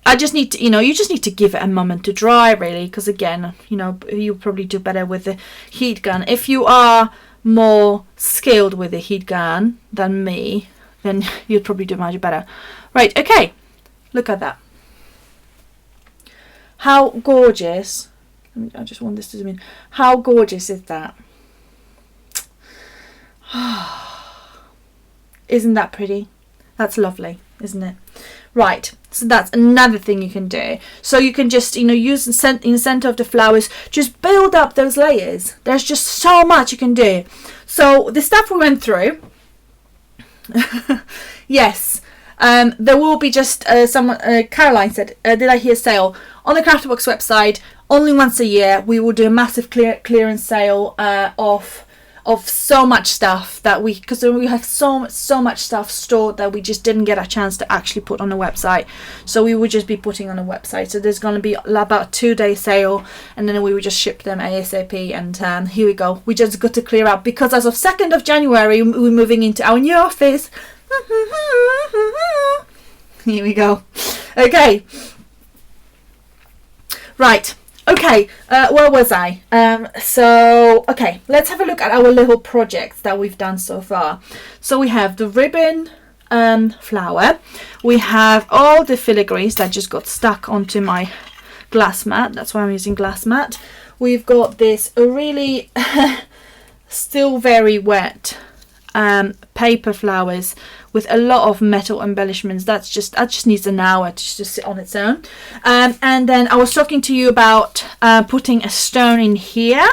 I just need to, you just need to give it a moment to dry, really, because again, you probably do better with the heat gun. If you are more skilled with the heat gun than me, then you'd probably do much better. Right, okay, look at that. How gorgeous. I just want this to zoom in. How gorgeous is that? Isn't that pretty? That's lovely, isn't it? Right, so that's another thing you can do. So you can just, use in the center of the flowers, just build up those layers. There's just so much you can do. So the stuff we went through, yes, there will be just Caroline said, did I hear sale? On the Craftbox website, only once a year, we will do a massive clearance sale of of so much stuff that because we have so much stuff stored that we just didn't get a chance to actually put on the website. So we would just be putting on a website. So there's going to be about 2-day sale, and then we would just ship them ASAP. And here we go. We just got to clear out because as of 2nd of January, we're moving into our new office. Here we go. Okay. Right. Okay, where was I? Okay, let's have a look at our little projects that we've done so far. So we have the ribbon flower. We have all the filigrees that just got stuck onto my glass mat. That's why I'm using glass mat. We've got this really still very wet paper flowers with a lot of metal embellishments. That just needs an hour to just sit on its own. And then I was talking to you about putting a stone in here.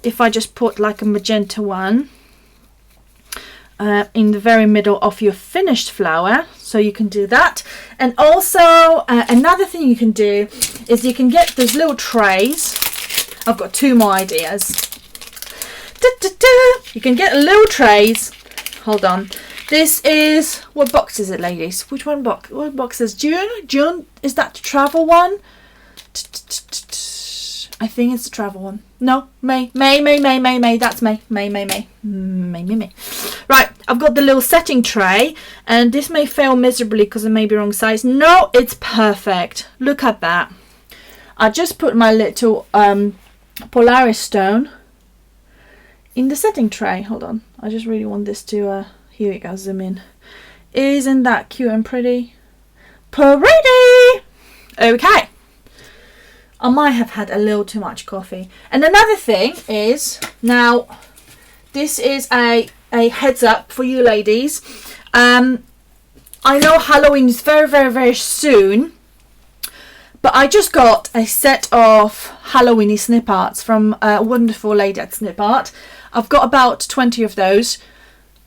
If I just put like a magenta one in the very middle of your finished flower, so you can do that. And also another thing you can do is you can get those little trays. I've got 2 more ideas. You can get little trays. Hold on. This is, what box is it, ladies? Which one box? What box is June? Is that the travel one? I think it's the travel one. No, May. That's May. May. Right, I've got the little setting tray, and this may fail miserably because it may be wrong size. No, it's perfect. Look at that. I just put my little Polaris stone in the setting tray. Hold on. I just really want this to here we go, zoom in. Isn't that cute and pretty? Pretty! Okay. I might have had a little too much coffee. And another thing is, now, this is a heads up for you ladies. I know Halloween is very, very, very soon. But I just got a set of Halloweeny snip arts from a wonderful lady at Snip Art. I've got about 20 of those.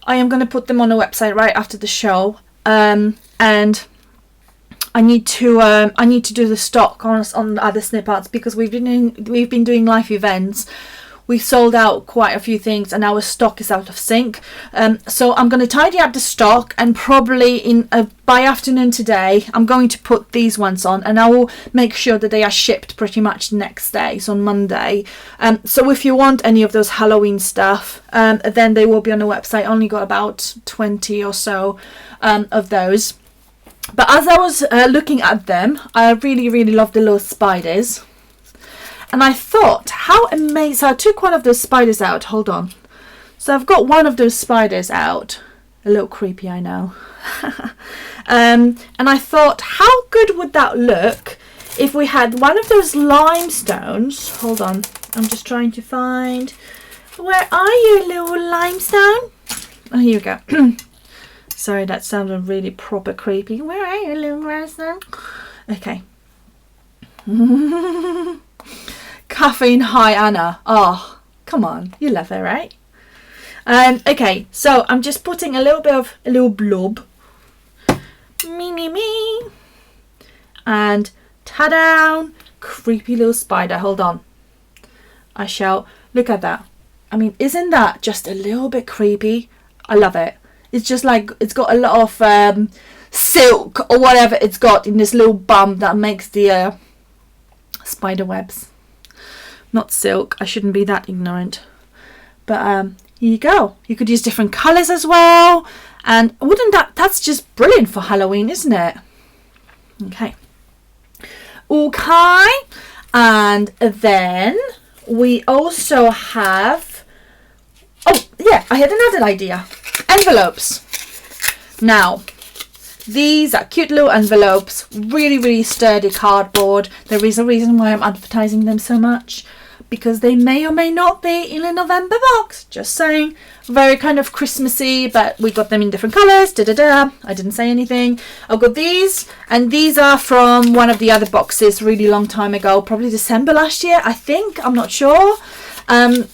I am going to put them on the website right after the show, and I need to do the stock on other snip arts because we've been doing live events. We sold out quite a few things and our stock is out of sync. So I'm going to tidy up the stock, and probably by afternoon today I'm going to put these ones on, and I will make sure that they are shipped pretty much the next day, so on Monday. So if you want any of those Halloween stuff, then they will be on the website. I only got about 20 or so of those. But as I was looking at them, I really, really love the little spiders. And I thought, how amazing. So I took one of those spiders out. Hold on. So I've got one of those spiders out. A little creepy, I know. And I thought, how good would that look if we had one of those limestones. Hold on. I'm just trying to find. Where are you, little limestone? Oh, here we go. Sorry, that sounded really proper creepy. Where are you, little limestone? Okay. Caffeine high Anna. Oh, come on. You love her, right? Okay, so I'm just putting a little blob. Me. And ta-da! Creepy little spider. Hold on. I shall look at that. I mean, isn't that just a little bit creepy? I love it. It's just like it's got a lot of silk or whatever it's got in this little bum that makes the spider webs. Not silk. I shouldn't be that ignorant. But here you go. You could use different colours as well. And wouldn't that's just brilliant for Halloween, isn't it? Okay. Okay. And then we also have, oh yeah, I had another idea. Envelopes. Now, these are cute little envelopes, really, really sturdy cardboard. There is a reason why I'm advertising them so much, because they may or may not be in a November box. Just saying. Very kind of Christmassy, but we got them in different colours. I didn't say anything. I've got these, and these are from one of the other boxes really long time ago, probably December last year, I think. I'm not sure. And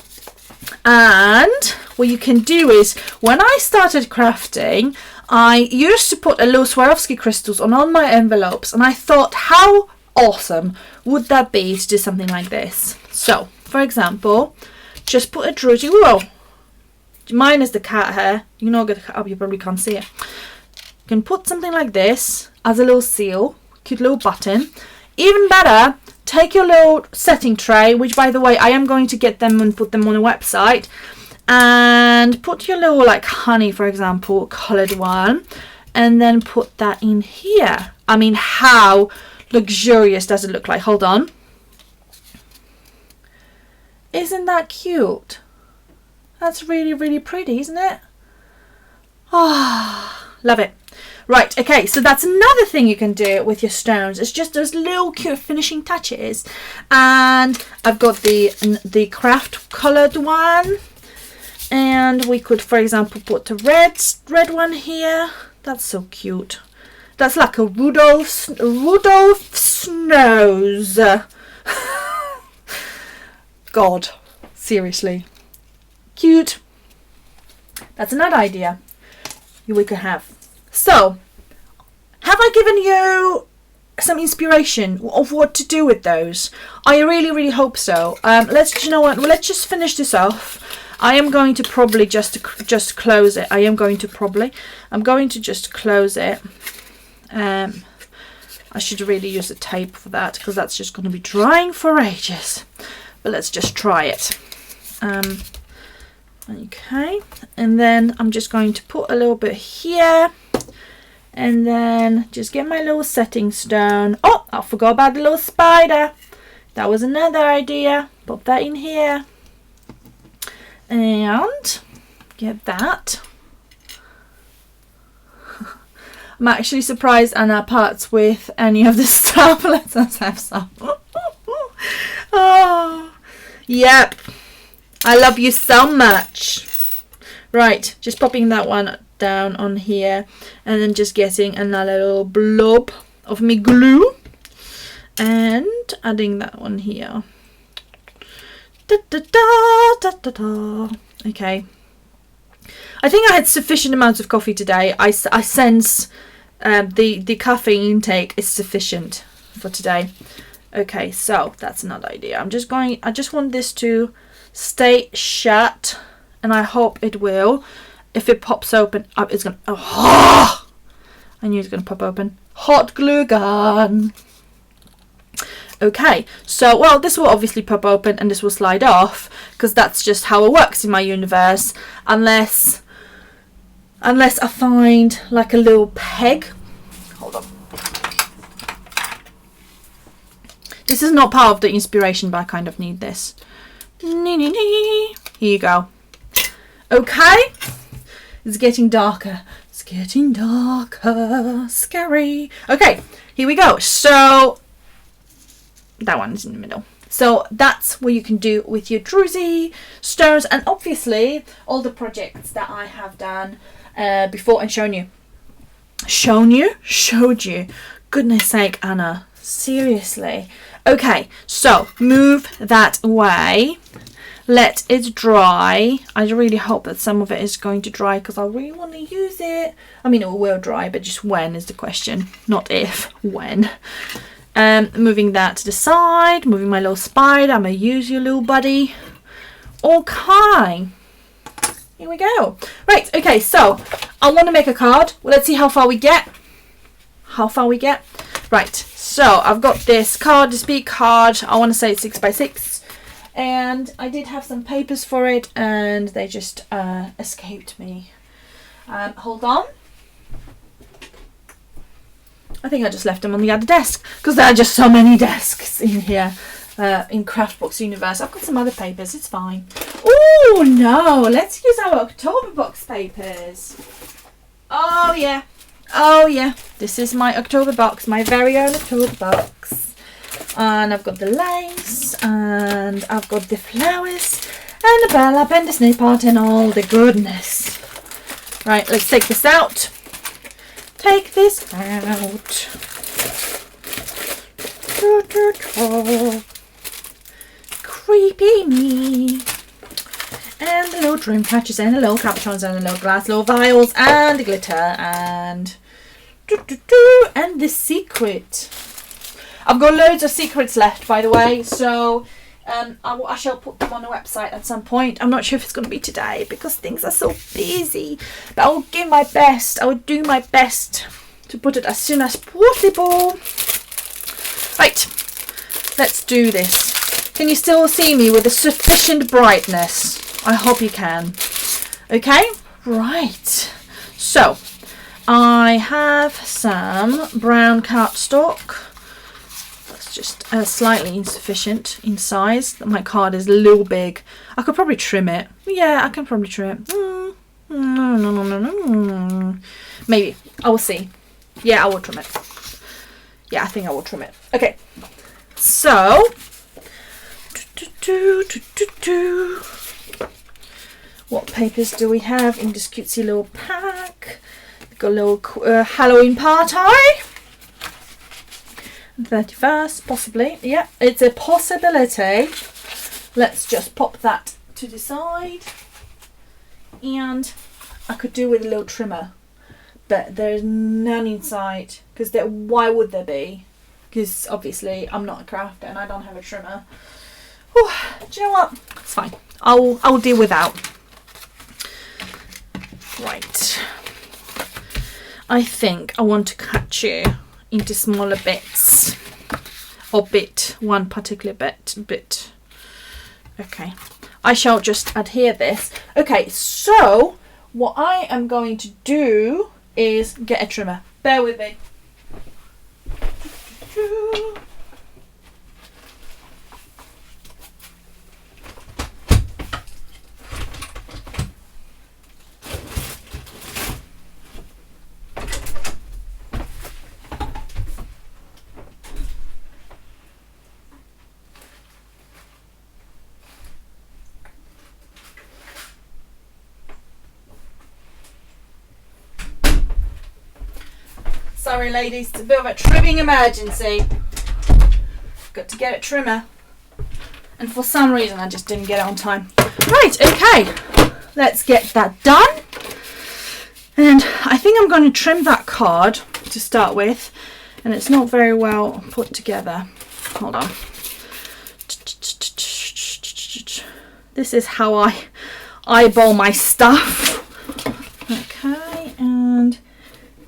what you can do is, when I started crafting, I used to put a little Swarovski crystals on all my envelopes, and I thought, how awesome would that be to do something like this? So, for example, just put a Druzy, whoa, minus the cat hair. You're not going to, you probably can't see it. You can put something like this as a little seal, cute little button. Even better, take your little setting tray, which by the way, I am going to get them and put them on a website, and put your little like honey, for example, coloured one, and then put that in here. I mean, how luxurious does it look like? Hold on. Isn't that cute? That's really, really pretty, isn't it? Ah, love it. Right, okay, so that's another thing you can do with your stones. It's just those little cute finishing touches. And I've got the craft coloured one. And we could, for example, put a red one here. That's so cute. That's like a Rudolph's nose. God, seriously. Cute. That's another idea we could have. So, have I given you some inspiration of what to do with those? I really, really hope so. You know what? Well, let's just finish this off. I am going to probably just close it. I'm going to just close it. I should really use a tape for that, because that's just going to be drying for ages. But let's just try it. Okay, and then I'm just going to put a little bit here, and then just get my little setting stone. Oh, I forgot about the little spider. That was another idea. Pop that in here, and get that. I'm actually surprised Anna parts with any of this stuff. Let us have some. Oh, yep. I love you so much. Right, just popping that one down on here, and then just getting another little blob of me glue and adding that one here. Da, da, da, da, da, da. Okay. I think I had sufficient amounts of coffee today. I sense the caffeine intake is sufficient for today. Okay, so that's another idea. I just want this to stay shut, and I hope it will. If it pops open, it's gonna. Oh, I knew it's gonna pop open. Hot glue gun. Okay, so well, this will obviously pop open and this will slide off, because that's just how it works in my universe. Unless I find like a little peg. Hold on. This is not part of the inspiration, but I kind of need this. Here you go. Okay. It's getting darker. It's getting darker. Scary. Okay, here we go. So that one's in the middle. So that's what you can do with your Druzy stones, and obviously all the projects that I have done before and showed you. Goodness sake, Anna. Seriously. Okay, so move that away. Let it dry. I really hope that some of it is going to dry, because I really want to use it. I mean, it will dry, but just when is the question. Not if, when. Moving that to the side. Moving my little spider. I'm going to use your little buddy. Okay. Here we go. Right, okay, so I want to make a card. Well, let's see how far we get. Right, so I've got this card, this big card. I want to say it's 6x6. And I did have some papers for it, and they just escaped me. Hold on. I think I just left them on the other desk, because there are just so many desks in here in Craftbox Universe. I've got some other papers, it's fine. Oh no, let's use our October box papers. Oh yeah, this is my October box, my very own October box. And I've got the lace, and I've got the flowers, and the burlap, and the snip art, and all the goodness. Right, let's take this out. Take this out. Creepy me. And the little dream catchers, and the little capuchons, and the little glass, little vials, and the glitter, and the secret. I've got loads of secrets left, by the way, so I shall put them on the website at some point. I'm not sure if it's going to be today because things are so busy. But I will give my best. I will do my best to put it as soon as possible. Right, let's do this. Can you still see me with a sufficient brightness? I hope you can. Okay, right. So, I have some brown cardstock. That's just slightly insufficient in size. My card is a little big. I could probably trim it. Yeah, I can probably trim it. No. Maybe. I will see. Yeah, I will trim it. Yeah, I think I will trim it. Okay. So, what papers do we have in this cutesy little pack? We've got a little Halloween party. 31st, possibly. Yeah, it's a possibility. Let's just pop that to the side. And I could do with a little trimmer. But there's none inside. Because why would there be? Because obviously I'm not a crafter and I don't have a trimmer. Whew, do you know what? It's fine. I'll deal without. Right. I think I want to cut you into smaller bits. Or one particular bit. Okay. I shall just adhere this. Okay, so what I am going to do is get a trimmer. Bear with me. Sorry ladies, it's a bit of a trimming emergency. Got to get a trimmer. And for some reason I just didn't get it on time. Right, okay. Let's get that done. And I think I'm going to trim that card to start with. And it's not very well put together. Hold on. This is how I eyeball my stuff. Okay, and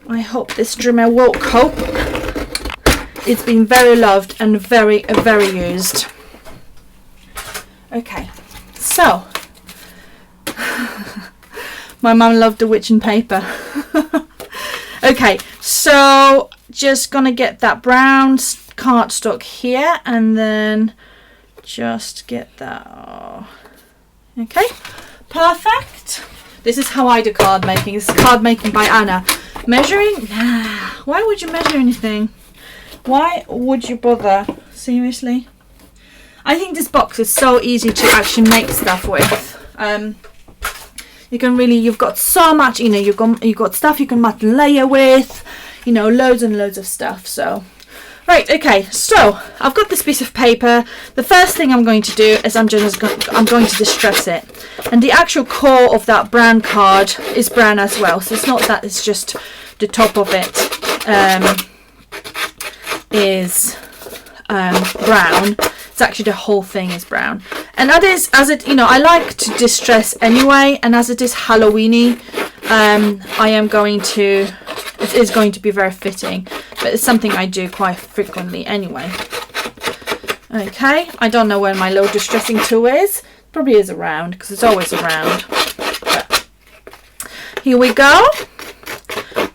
I hope this trimmer will cope. It's been very loved and very used. Okay, so my mum loved the witch and paper. Okay, so just gonna get that brown cardstock here and then just get that. Oh. Okay, perfect. This is how I do card making. This is card making by Anna. Measuring? Nah. Why would you measure anything? Why would you bother? Seriously? I think this box is so easy to actually make stuff with. You can really, you've got so much, you know, you've got stuff you can mat and layer with, you know, loads and loads of stuff. So, right, okay. So I've got this piece of paper. The first thing I'm going to do is I'm going to distress it, and the actual core of that brown card is brown as well. So it's not that it's just the top of it is brown. It's actually the whole thing is brown, and that is, as it, you know, I like to distress anyway, and as it is Halloweeny, it is going to be very fitting, but it's something I do quite frequently anyway. Okay, I don't know where my little distressing tool is. Probably is around, because it's always around. But here we go.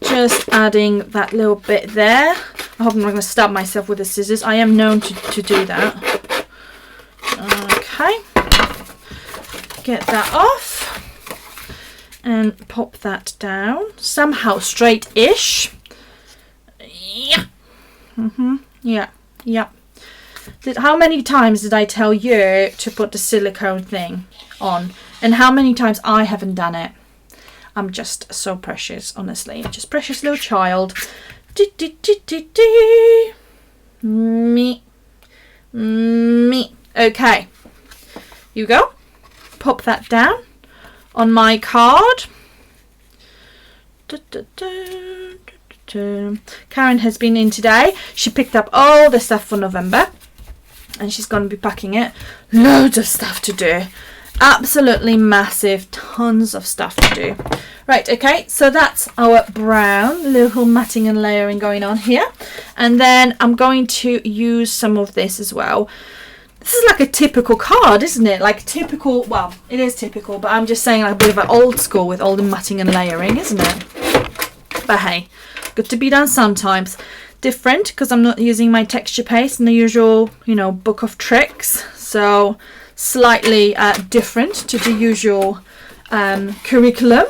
Just adding that little bit there. I hope I'm not going to stab myself with the scissors. I am known to do that. Okay. Get that off. And pop that down. Somehow straight-ish. Yeah. Yeah. How many times did I tell you to put the silicone thing on? And how many times I haven't done it? I'm just so precious, honestly. Just precious little child. Me. Okay. You go. Pop that down on my card. Karen has been in today. She picked up all the stuff for November. and she's going to be packing it. Loads of stuff to do. Absolutely massive, tons of stuff to do. Right, okay, so that's our brown, little matting and layering going on here. And then I'm going to use some of this as well. This is like a typical card, isn't it? Like typical, well, it is typical, but I'm just saying like a bit of an old school with all the matting and layering, isn't it? But hey, good to be done sometimes. Different, because I'm not using my texture paste in the usual, you know, book of tricks. So slightly different to the usual curriculum.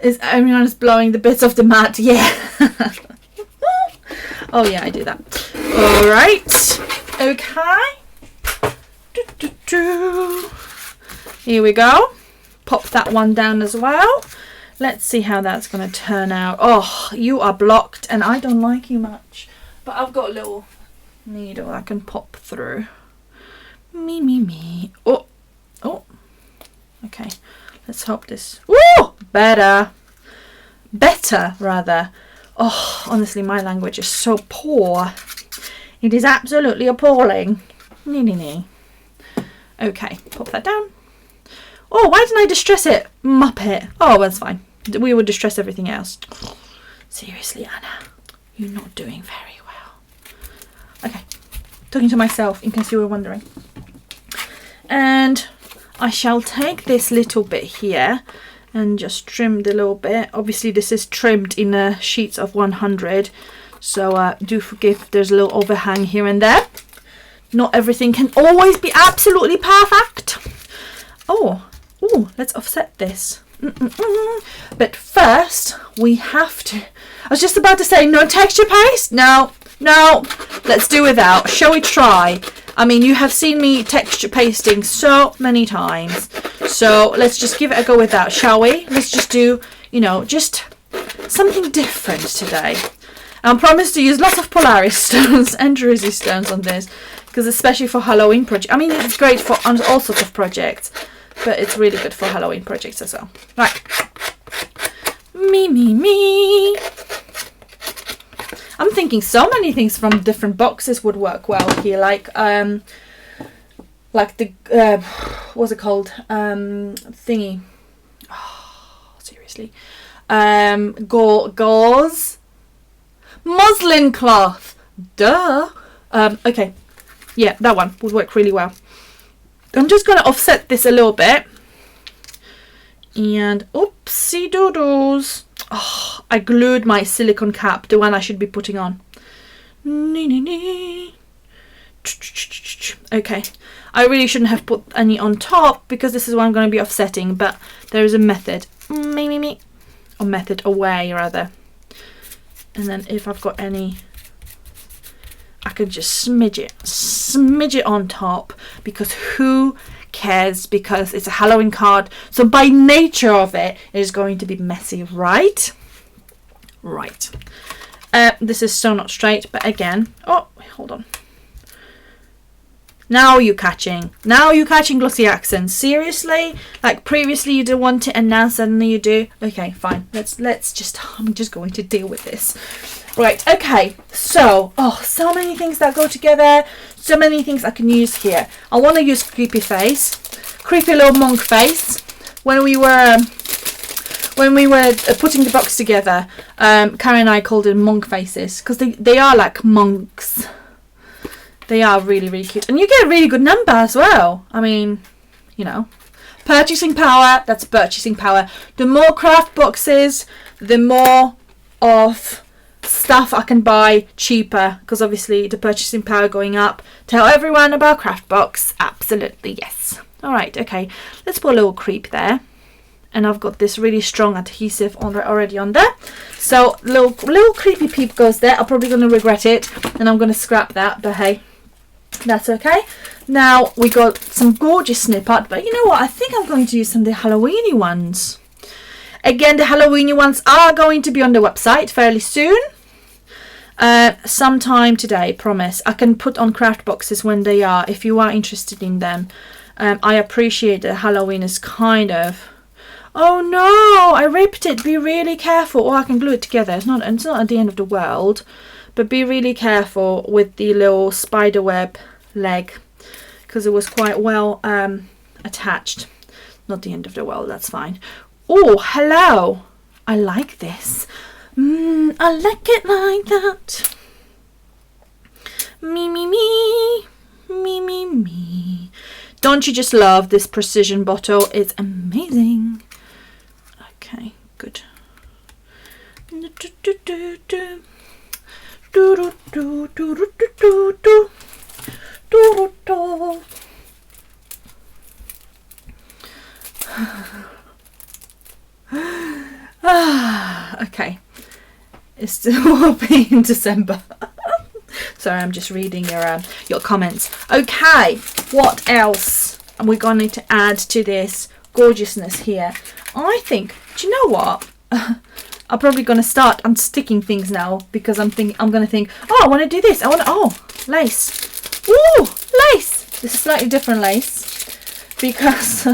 Is everyone blowing the bits off the mat? Yeah. Oh yeah, I do that. All right. Okay. Here we go. Pop that one down as well. Let's see how that's going to turn out. Oh, you are blocked, and I don't like you much. But I've got a little needle I can pop through. Me. Oh. Okay. Let's hope this. Ooh, better, rather. Oh, honestly, my language is so poor. It is absolutely appalling. Okay, pop that down. Oh, why didn't I distress it? Muppet. Oh, that's fine. We would distress everything else. Seriously, Anna, you're not doing very well. Okay, talking to myself in case you were wondering. And I shall take this little bit here and just trim the little bit. Obviously this is trimmed in sheets of 100, so do forgive if there's a little overhang here and there. Not everything can always be absolutely perfect. Oh, let's offset this. But first we have to, I was just about to say no texture paste. No, let's do without. Shall we try? I mean, you have seen me texture pasting so many times, so let's just give it a go without, shall we? Let's just do, you know, just something different today. I promise to use lots of Polaris stones and Druzy stones on this, because especially for Halloween projects. I mean, it's great for all sorts of projects, but it's really good for Halloween projects as well. Right. Me. I'm thinking so many things from different boxes would work well here, like the what's it called, thingy, oh, seriously, gauze, muslin cloth, duh. Okay, yeah, that one would work really well. I'm just going to offset this a little bit, and oopsie doodles. Oh, I glued my silicone cap, the one I should be putting on. Okay, I really shouldn't have put any on top because this is what I'm going to be offsetting, but there is a method. Or method away, rather. And then if I've got any, I could just smidge it on top, because who cares, because it's a Halloween card, so by nature of it is going to be messy, right? This is so not straight, but again, oh, hold on, now you're catching glossy accents. Seriously, like previously you didn't want it and now suddenly you do. Okay, fine, I'm just going to deal with this. Right, okay, so so many things that go together, so many things I can use here. I want to use creepy little monk face. When we were putting the box together, Karen and I called it monk faces, because they are like monks. They are really, really cute, and you get a really good number as well. I mean, you know, purchasing power, that's purchasing power. The more craft boxes, the more of stuff I can buy cheaper, because obviously the purchasing power going up. Tell everyone about craft box. Absolutely yes. All right, okay, let's put a little creep there, and I've got this really strong adhesive already on there, so little creepy peep goes there. I'm probably going to regret it and I'm going to scrap that, but hey, that's okay. Now we got some gorgeous snip art, but you know what, I think I'm going to use some of the Halloweeny ones. Again, the Halloweeny ones are going to be on the website fairly soon. Sometime today, promise. I can put on craft boxes when they are, if you are interested in them. I appreciate that Halloween is kind of... Oh no, I ripped it. Be really careful. Or I can glue it together. It's not at the end of the world. but be really careful with the little spider web leg, because it was quite well attached. Not the end of the world, that's fine. Oh, hello. I like this. I like it like that. Me, me, me. Me, me, me. Don't you just love this precision bottle? It's amazing. Okay, good. Okay, it's still being December. Sorry, I'm just reading your comments. Okay, what else are we going to add to this gorgeousness here? I think, do you know what? I'm probably going to start unsticking things now, because I'm going to think, oh, I want to do this. Oh, lace. Ooh, lace. This is slightly different lace, because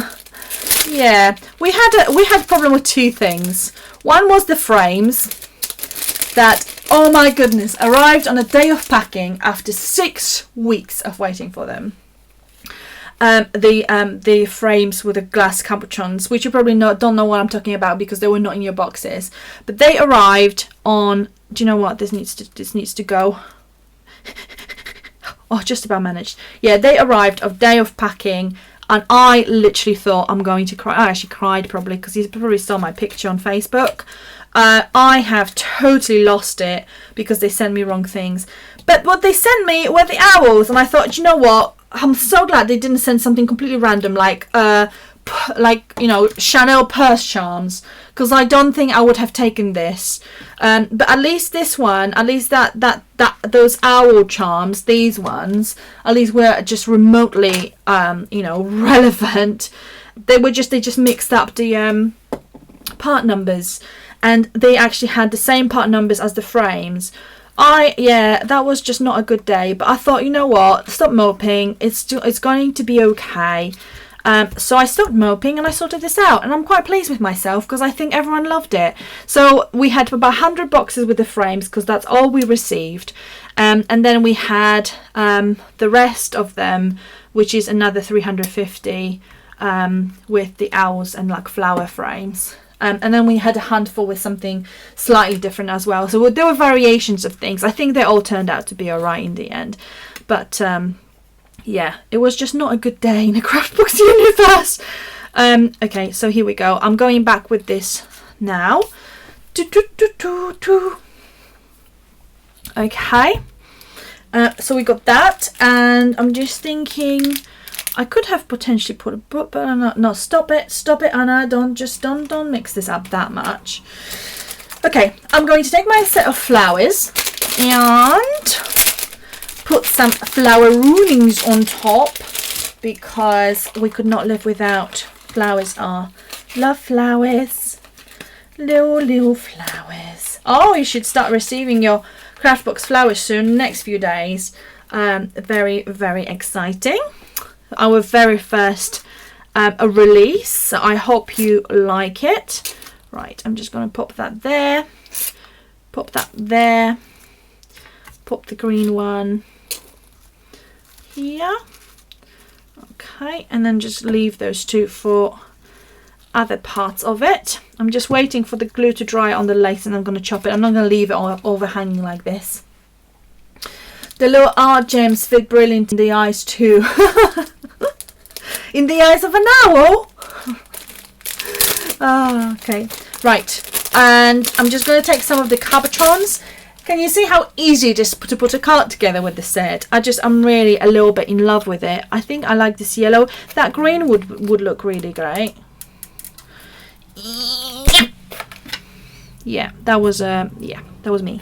yeah, we had a problem with two things. One was the frames that, oh my goodness, arrived on a day of packing after 6 weeks of waiting for them. The frames with the glass cabochons, which you probably don't know what I'm talking about, because they were not in your boxes, but they arrived on, do you know what, this needs to go. Oh, just about managed. Yeah, they arrived on day of packing, and I literally thought I'm going to cry. I actually cried, probably, because you probably saw my picture on Facebook. I have totally lost it because they sent me wrong things. But what they sent me were the owls, and I thought, you know what? I'm so glad they didn't send something completely random, like you know, Chanel purse charms, because I don't think I would have taken this. But at least this one, at least that those owl charms, these ones, at least were just remotely you know, relevant. They just mixed up the part numbers, and they actually had the same part numbers as the frames. Yeah, that was just not a good day, but I thought, you know what, stop moping, it's going to be okay. So I stopped moping and I sorted this out, and I'm quite pleased with myself because I think everyone loved it. So we had about 100 boxes with the frames, because that's all we received, and then we had the rest of them, which is another 350 with the owls and like flower frames. And then we had a handful with something slightly different as well. So there were variations of things. I think they all turned out to be alright in the end. But yeah, it was just not a good day in the craft books universe. Okay, so here we go. I'm going back with this now. Okay. So we got that, and I'm just thinking I could have potentially put a book, but no, stop it, Anna, don't mix this up that much. Okay, I'm going to take my set of flowers and put some floweroonings on top, because we could not live without flowers. Love flowers, little flowers. Oh, you should start receiving your craft box flowers soon, next few days. Very, very exciting. Our very first release, so I hope you like it. Right, I'm just going to pop that there, pop that there, pop the green one here. Okay, and then just leave those two for other parts of it. I'm just waiting for the glue to dry on the lace, and I'm going to chop it. I'm not going to leave it overhanging like this. The little art gems fit brilliant in the eyes too. In the eyes of an owl. Oh, okay, right, and I'm just going to take some of the cabochons. Can you see how easy it is to put a card together with the set? I'm really a little bit in love with it. I think I like this yellow. That green would look really great. Yeah, that was me.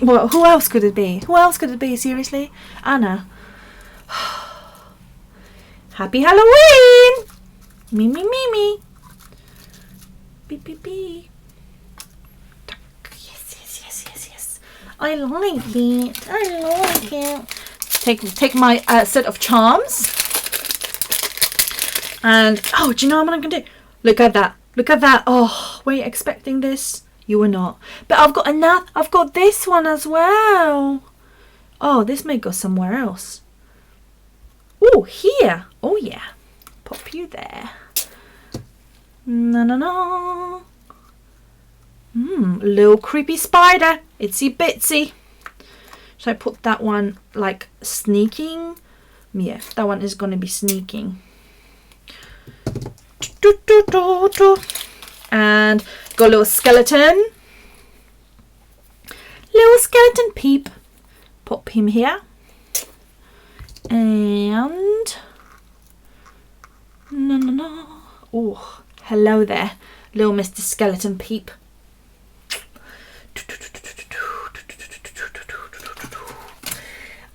Well, who else could it be? Who else could it be? Seriously, Anna. Happy Halloween! Me, me, me, me. Beep, beep, beep. Yes. I like it. Take my set of charms. And, oh, do you know what I'm going to do? Look at that. Oh, were you expecting this? You were not. But I've got another. I've got this one as well. Oh, this may go somewhere else. Oh, here. Oh, yeah. Pop you there. No, no, no. Little creepy spider. Itsy bitsy. Should I put that one like sneaking? Yeah, that one is going to be sneaking. And got a little skeleton. Little skeleton peep. Pop him here. And no. Oh, hello there, little Mr. Skeleton Peep.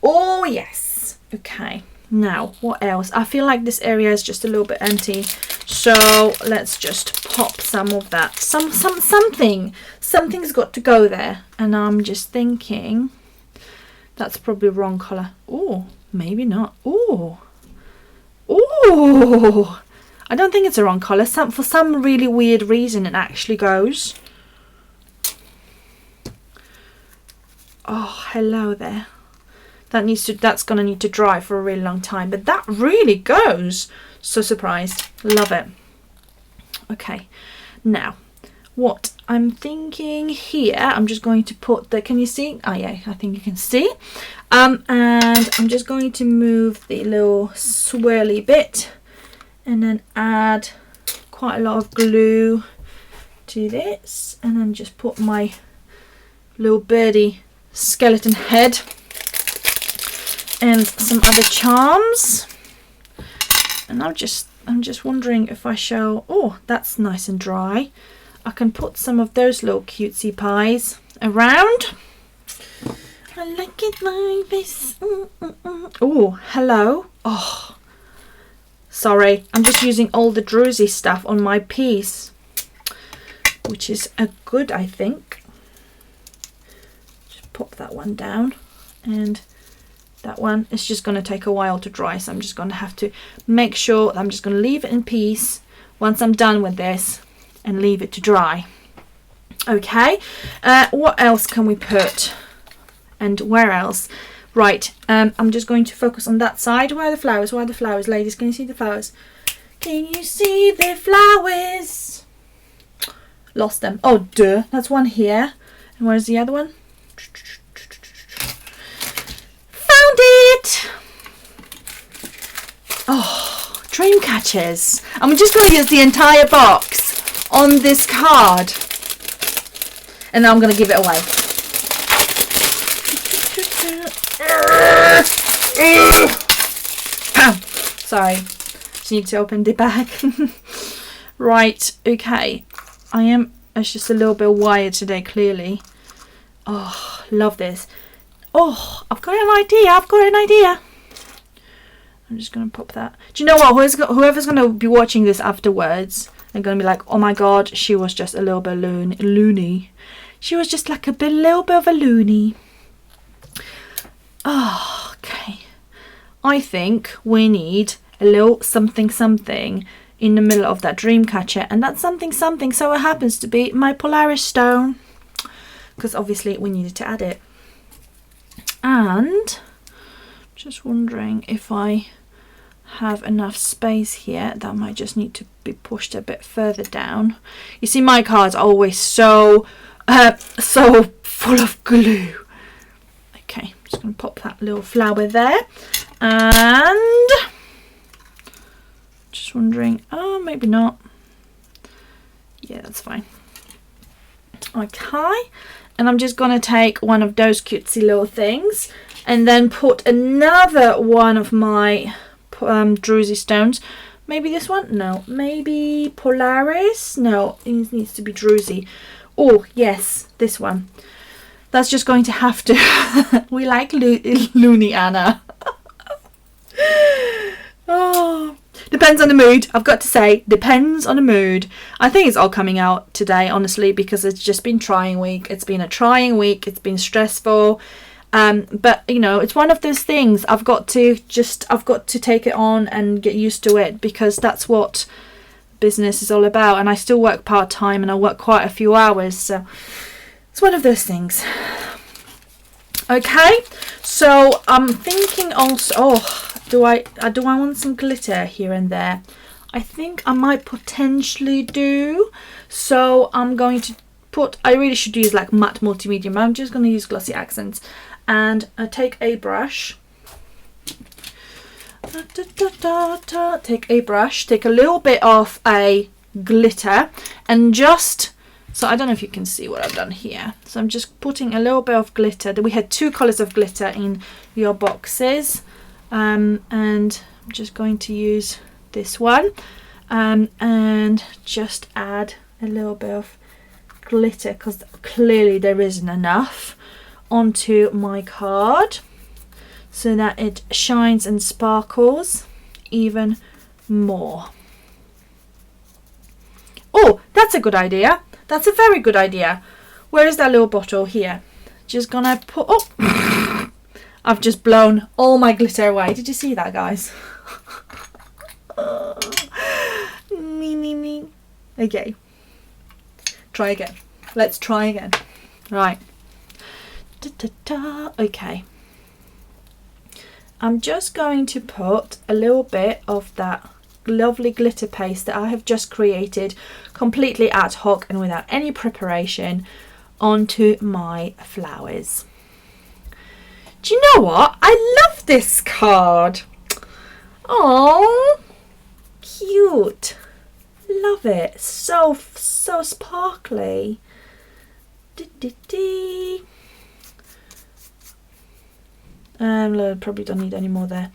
Oh yes. Okay. Now, what else? I feel like this area is just a little bit empty, so let's just pop some of that. Something's got to go there, and I'm just thinking that's probably the wrong color. Oh, maybe not. Oh, I don't think it's the wrong color. For some really weird reason, it actually goes. Oh, hello there. That's gonna need to dry for a really long time, but that really goes. So surprised. Love it. Okay, now what I'm thinking here, I'm just going to put the, can you see? Oh yeah, I think you can see. And I'm just going to move the little swirly bit and then add quite a lot of glue to this, and then just put my little birdie skeleton head and some other charms. And I'm just wondering if I shall, oh, that's nice and dry. I can put some of those little cutesy pies around. I like it like this. Oh, hello. Oh, sorry. I'm just using all the Druzy stuff on my piece, which is a good, I think. Just pop that one down, and that one is just going to take a while to dry, so I'm just going to have to make sure I'm just going to leave it in peace once I'm done with this and leave it to dry. Okay, what else can we put, and where else? Right, I'm just going to focus on that side. Where are the flowers? Where are the flowers, ladies? Can you see the flowers? Can you see the flowers? Lost them. Oh, duh. That's one here. And where's the other one? Found it! Oh, dream catchers. I'm just going to use the entire box on this card, and then I'm going to give it away. Sorry, just need to open the bag. Right, okay. It's just a little bit wired today, clearly. Oh, love this. Oh, I've got an idea. I'm just going to pop that. Do you know what? Whoever's going to be watching this afterwards, they're going to be like, oh my god, she was just a little bit loony. She was just like little bit of a loony. Oh, okay. I think we need a little something in the middle of that dream catcher, and that something so it happens to be my Polaris stone, because obviously we needed to add it. And just wondering if I have enough space here. That might just need to be pushed a bit further down. You see, my cards are always so full of glue. Okay, I'm just going to pop that little flower there, and just wondering, oh, maybe not. Yeah, that's fine. Okay, and I'm just going to take one of those cutesy little things and then put another one of my Druzy stones. Maybe this one? No. Maybe Polaris? No, it needs to be Druzy. Oh, yes, this one. That's just going to have to... We like Loony Anna. Oh, depends on the mood. I've got to say, depends on the mood. I think it's all coming out today, honestly, because it's just been trying week. It's been a trying week. It's been stressful. But you know, it's one of those things. I've got to take it on and get used to it, because that's what business is all about, and I still work part-time and I work quite a few hours, so it's one of those things. Okay, so I'm thinking also, do I want some glitter here and there? I think I might potentially do. So I'm going to put, I really should use like matte multimedia, but I'm just going to use glossy accents. And I take a brush. Take a brush, take a little bit of a glitter, and just, so I don't know if you can see what I've done here. So I'm just putting a little bit of glitter. We had 2 colors of glitter in your boxes. And I'm just going to use this one. And just add a little bit of glitter, because clearly there isn't enough, onto my card, so that it shines and sparkles even more. Oh, that's a good idea. That's a very good idea. Where is that little bottle? Here. Just gonna put, oh, I've just blown all my glitter away. Did you see that, guys? Me. Okay. Try again. Let's try again. Right. Okay. I'm just going to put a little bit of that lovely glitter paste that I have just created completely ad hoc and without any preparation onto my flowers. Do you know what? I love this card. Oh, cute. Love it. So sparkly. Probably don't need any more there.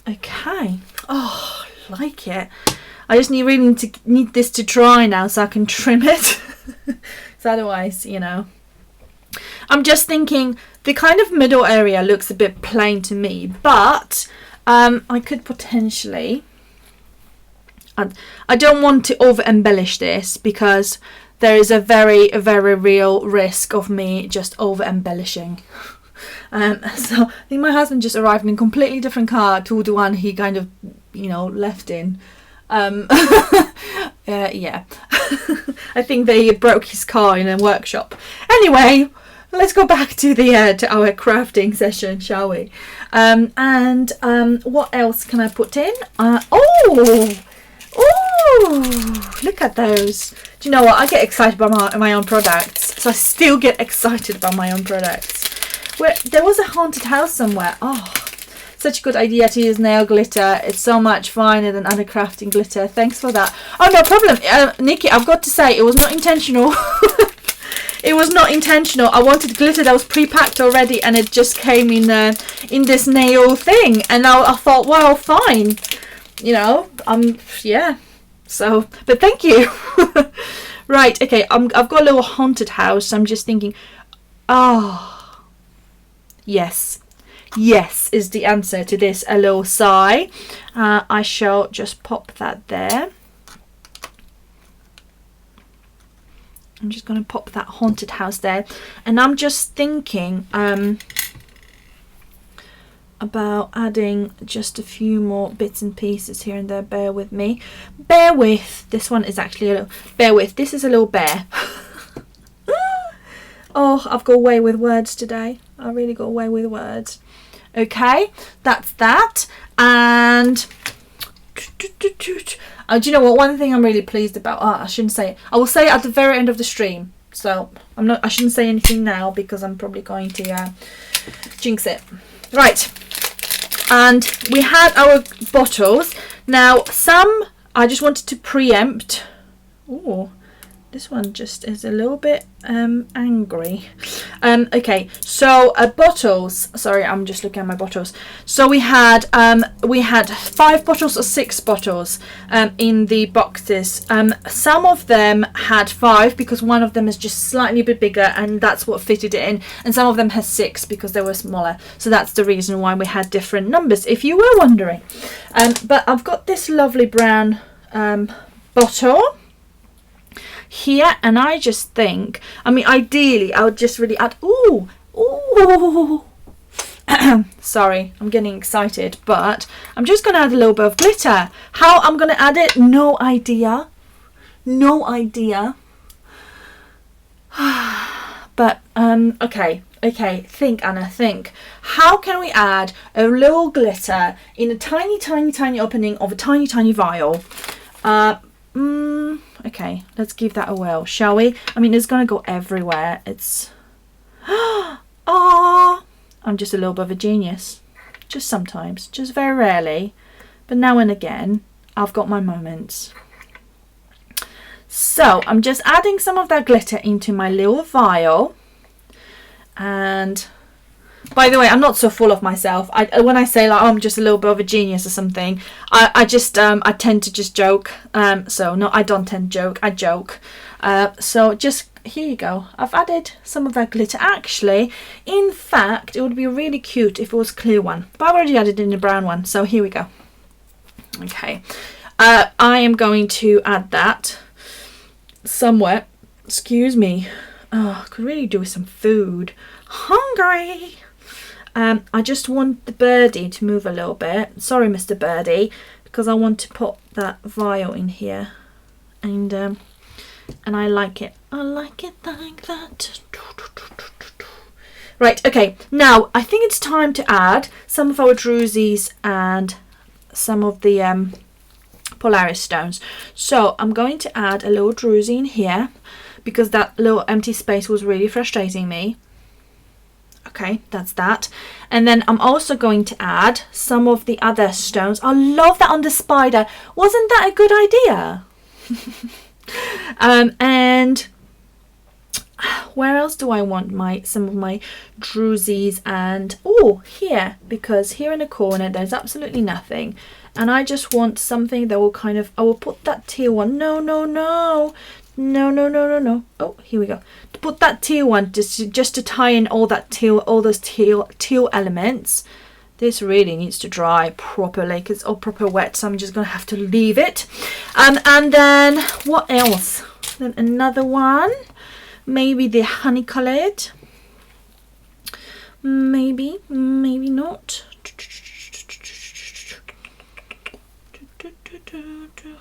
Okay. Oh, I like it. I just need this to dry now so I can trim it. So otherwise, you know. I'm just thinking the kind of middle area looks a bit plain to me, but I could potentially, I don't want to over embellish this, because there is a very real risk of me just over embellishing. So I think my husband just arrived in a completely different car to the one he kind of, you know, left in. Yeah. I think they broke his car in a workshop. Anyway, let's go back to our crafting session, shall we? What else can I put in? Oh, look at those. Do you know what? I get excited by my own products. So I still get excited by my own products. There was a haunted house somewhere. Oh, such a good idea to use nail glitter. It's so much finer than other crafting glitter. Thanks for that. Oh, no problem. Nikki, I've got to say, it was not intentional. It was not intentional. I wanted glitter that was pre-packed already, and it just came in this nail thing. And I thought, well, fine. You know, yeah. So, but thank you. Right, okay. I've got a little haunted house. I'm just thinking, oh, yes is the answer to this. A little sigh. I shall just pop that there. I'm just going to pop that haunted house there, and I'm just thinking about adding just a few more bits and pieces here and there. Bear with me. Bear with. This one is actually a little. Bear with. This is a little bear. Oh, I've got away with words today. I really got away with words. Okay, that's that. And do you know what? One thing I'm really pleased about. I shouldn't say it. I will say it at the very end of the stream. So I shouldn't say anything now, because I'm probably going to jinx it. Right. And we had our bottles. Now some I just wanted to preempt. Oh, this one just is a little bit angry. Okay, so bottles. Sorry, I'm just looking at my bottles. So we had 5 bottles or 6 bottles in the boxes. Some of them had 5 because one of them is just slightly a bit bigger, and that's what fitted it in. And some of them has 6 because they were smaller. So that's the reason why we had different numbers, if you were wondering. But I've got this lovely brown bottle here, and I just think, I mean, ideally I would just really add a Sorry, I'm getting excited, but I'm just going to add a little bit of glitter. How I'm going to add it, no idea. No idea. But, okay, think, Anna, think. How can we add a little glitter in a tiny, tiny, tiny opening of a tiny, tiny vial? Okay, let's give that a whirl, shall we? I mean, it's going to go everywhere. It's... Oh, I'm just a little bit of a genius. Just sometimes, just very rarely. But now and again, I've got my moments. So I'm just adding some of that glitter into my little vial. And by the way, I'm not so full of myself. When I say like, oh, I'm just a little bit of a genius or something, I tend to just joke. So no, I don't tend to joke. I joke. So just here you go. I've added some of that glitter. Actually, in fact, it would be really cute if it was a clear one. But I've already added in a brown one. So here we go. Okay. I am going to add that somewhere. Excuse me. Oh, I could really do with some food. Hungry. I just want the birdie to move a little bit. Sorry, Mr. Birdie, because I want to put that vial in here, and I like it. I like it like that. Right. Okay. Now I think it's time to add some of our Druzys and some of the Polaris stones. So I'm going to add a little Druzy in here, because that little empty space was really frustrating me. Okay, that's that. And then I'm also going to add some of the other stones. I love that on the spider. Wasn't that a good idea? And where else do I want some of my Druzys? And here, because here in the corner there's absolutely nothing, and I just want something that will kind of, I will put that teal one. No. Oh, here we go. To put that teal one, just to tie in all that teal, all those teal elements. This really needs to dry properly because it's all proper wet, so I'm just gonna have to leave it. And then what else? Then another one, maybe the honey colored. Maybe not.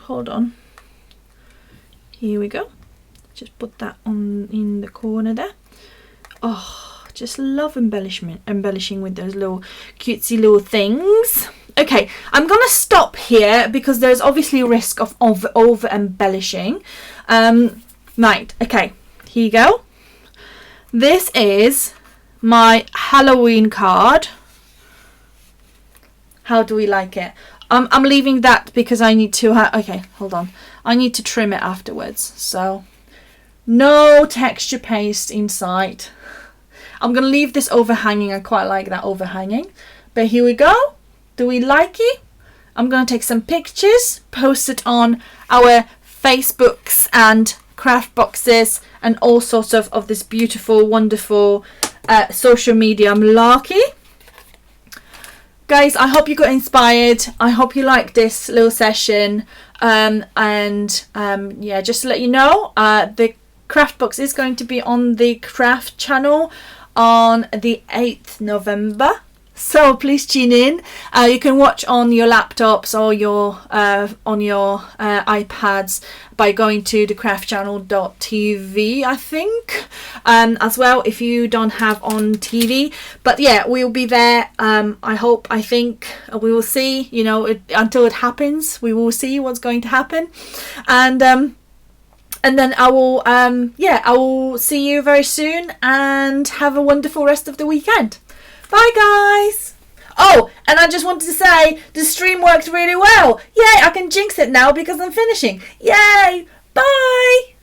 Hold on. Here we go. Just put that on in the corner there. Oh, just love embellishing with those little cutesy little things. Okay, I'm gonna stop here because there's obviously a risk of over embellishing. Right, okay, here you go. This is my Halloween card. How do we like it? I'm leaving that because I need to okay, hold on. I need to trim it afterwards. So no texture paste in sight. I'm going to leave this overhanging. I quite like that overhanging. But here we go. Do we like it? I'm going to take some pictures, post it on our Facebooks and craft boxes and all sorts of this beautiful, wonderful social media malarkey. Guys, I hope you got inspired. I hope you liked this little session. Yeah, just to let you know, the craft box is going to be on the craft channel on the 8th November. So please tune in. You can watch on your laptops or your iPads by going to thecraftchannel.tv, I think, as well, if you don't have on TV. But yeah, we'll be there. I think we will see, you know, until it happens, we will see what's going to happen. And then I will see you very soon, and have a wonderful rest of the weekend. Bye guys. Oh, and I just wanted to say the stream worked really well. Yay, I can jinx it now because I'm finishing. Yay. Bye.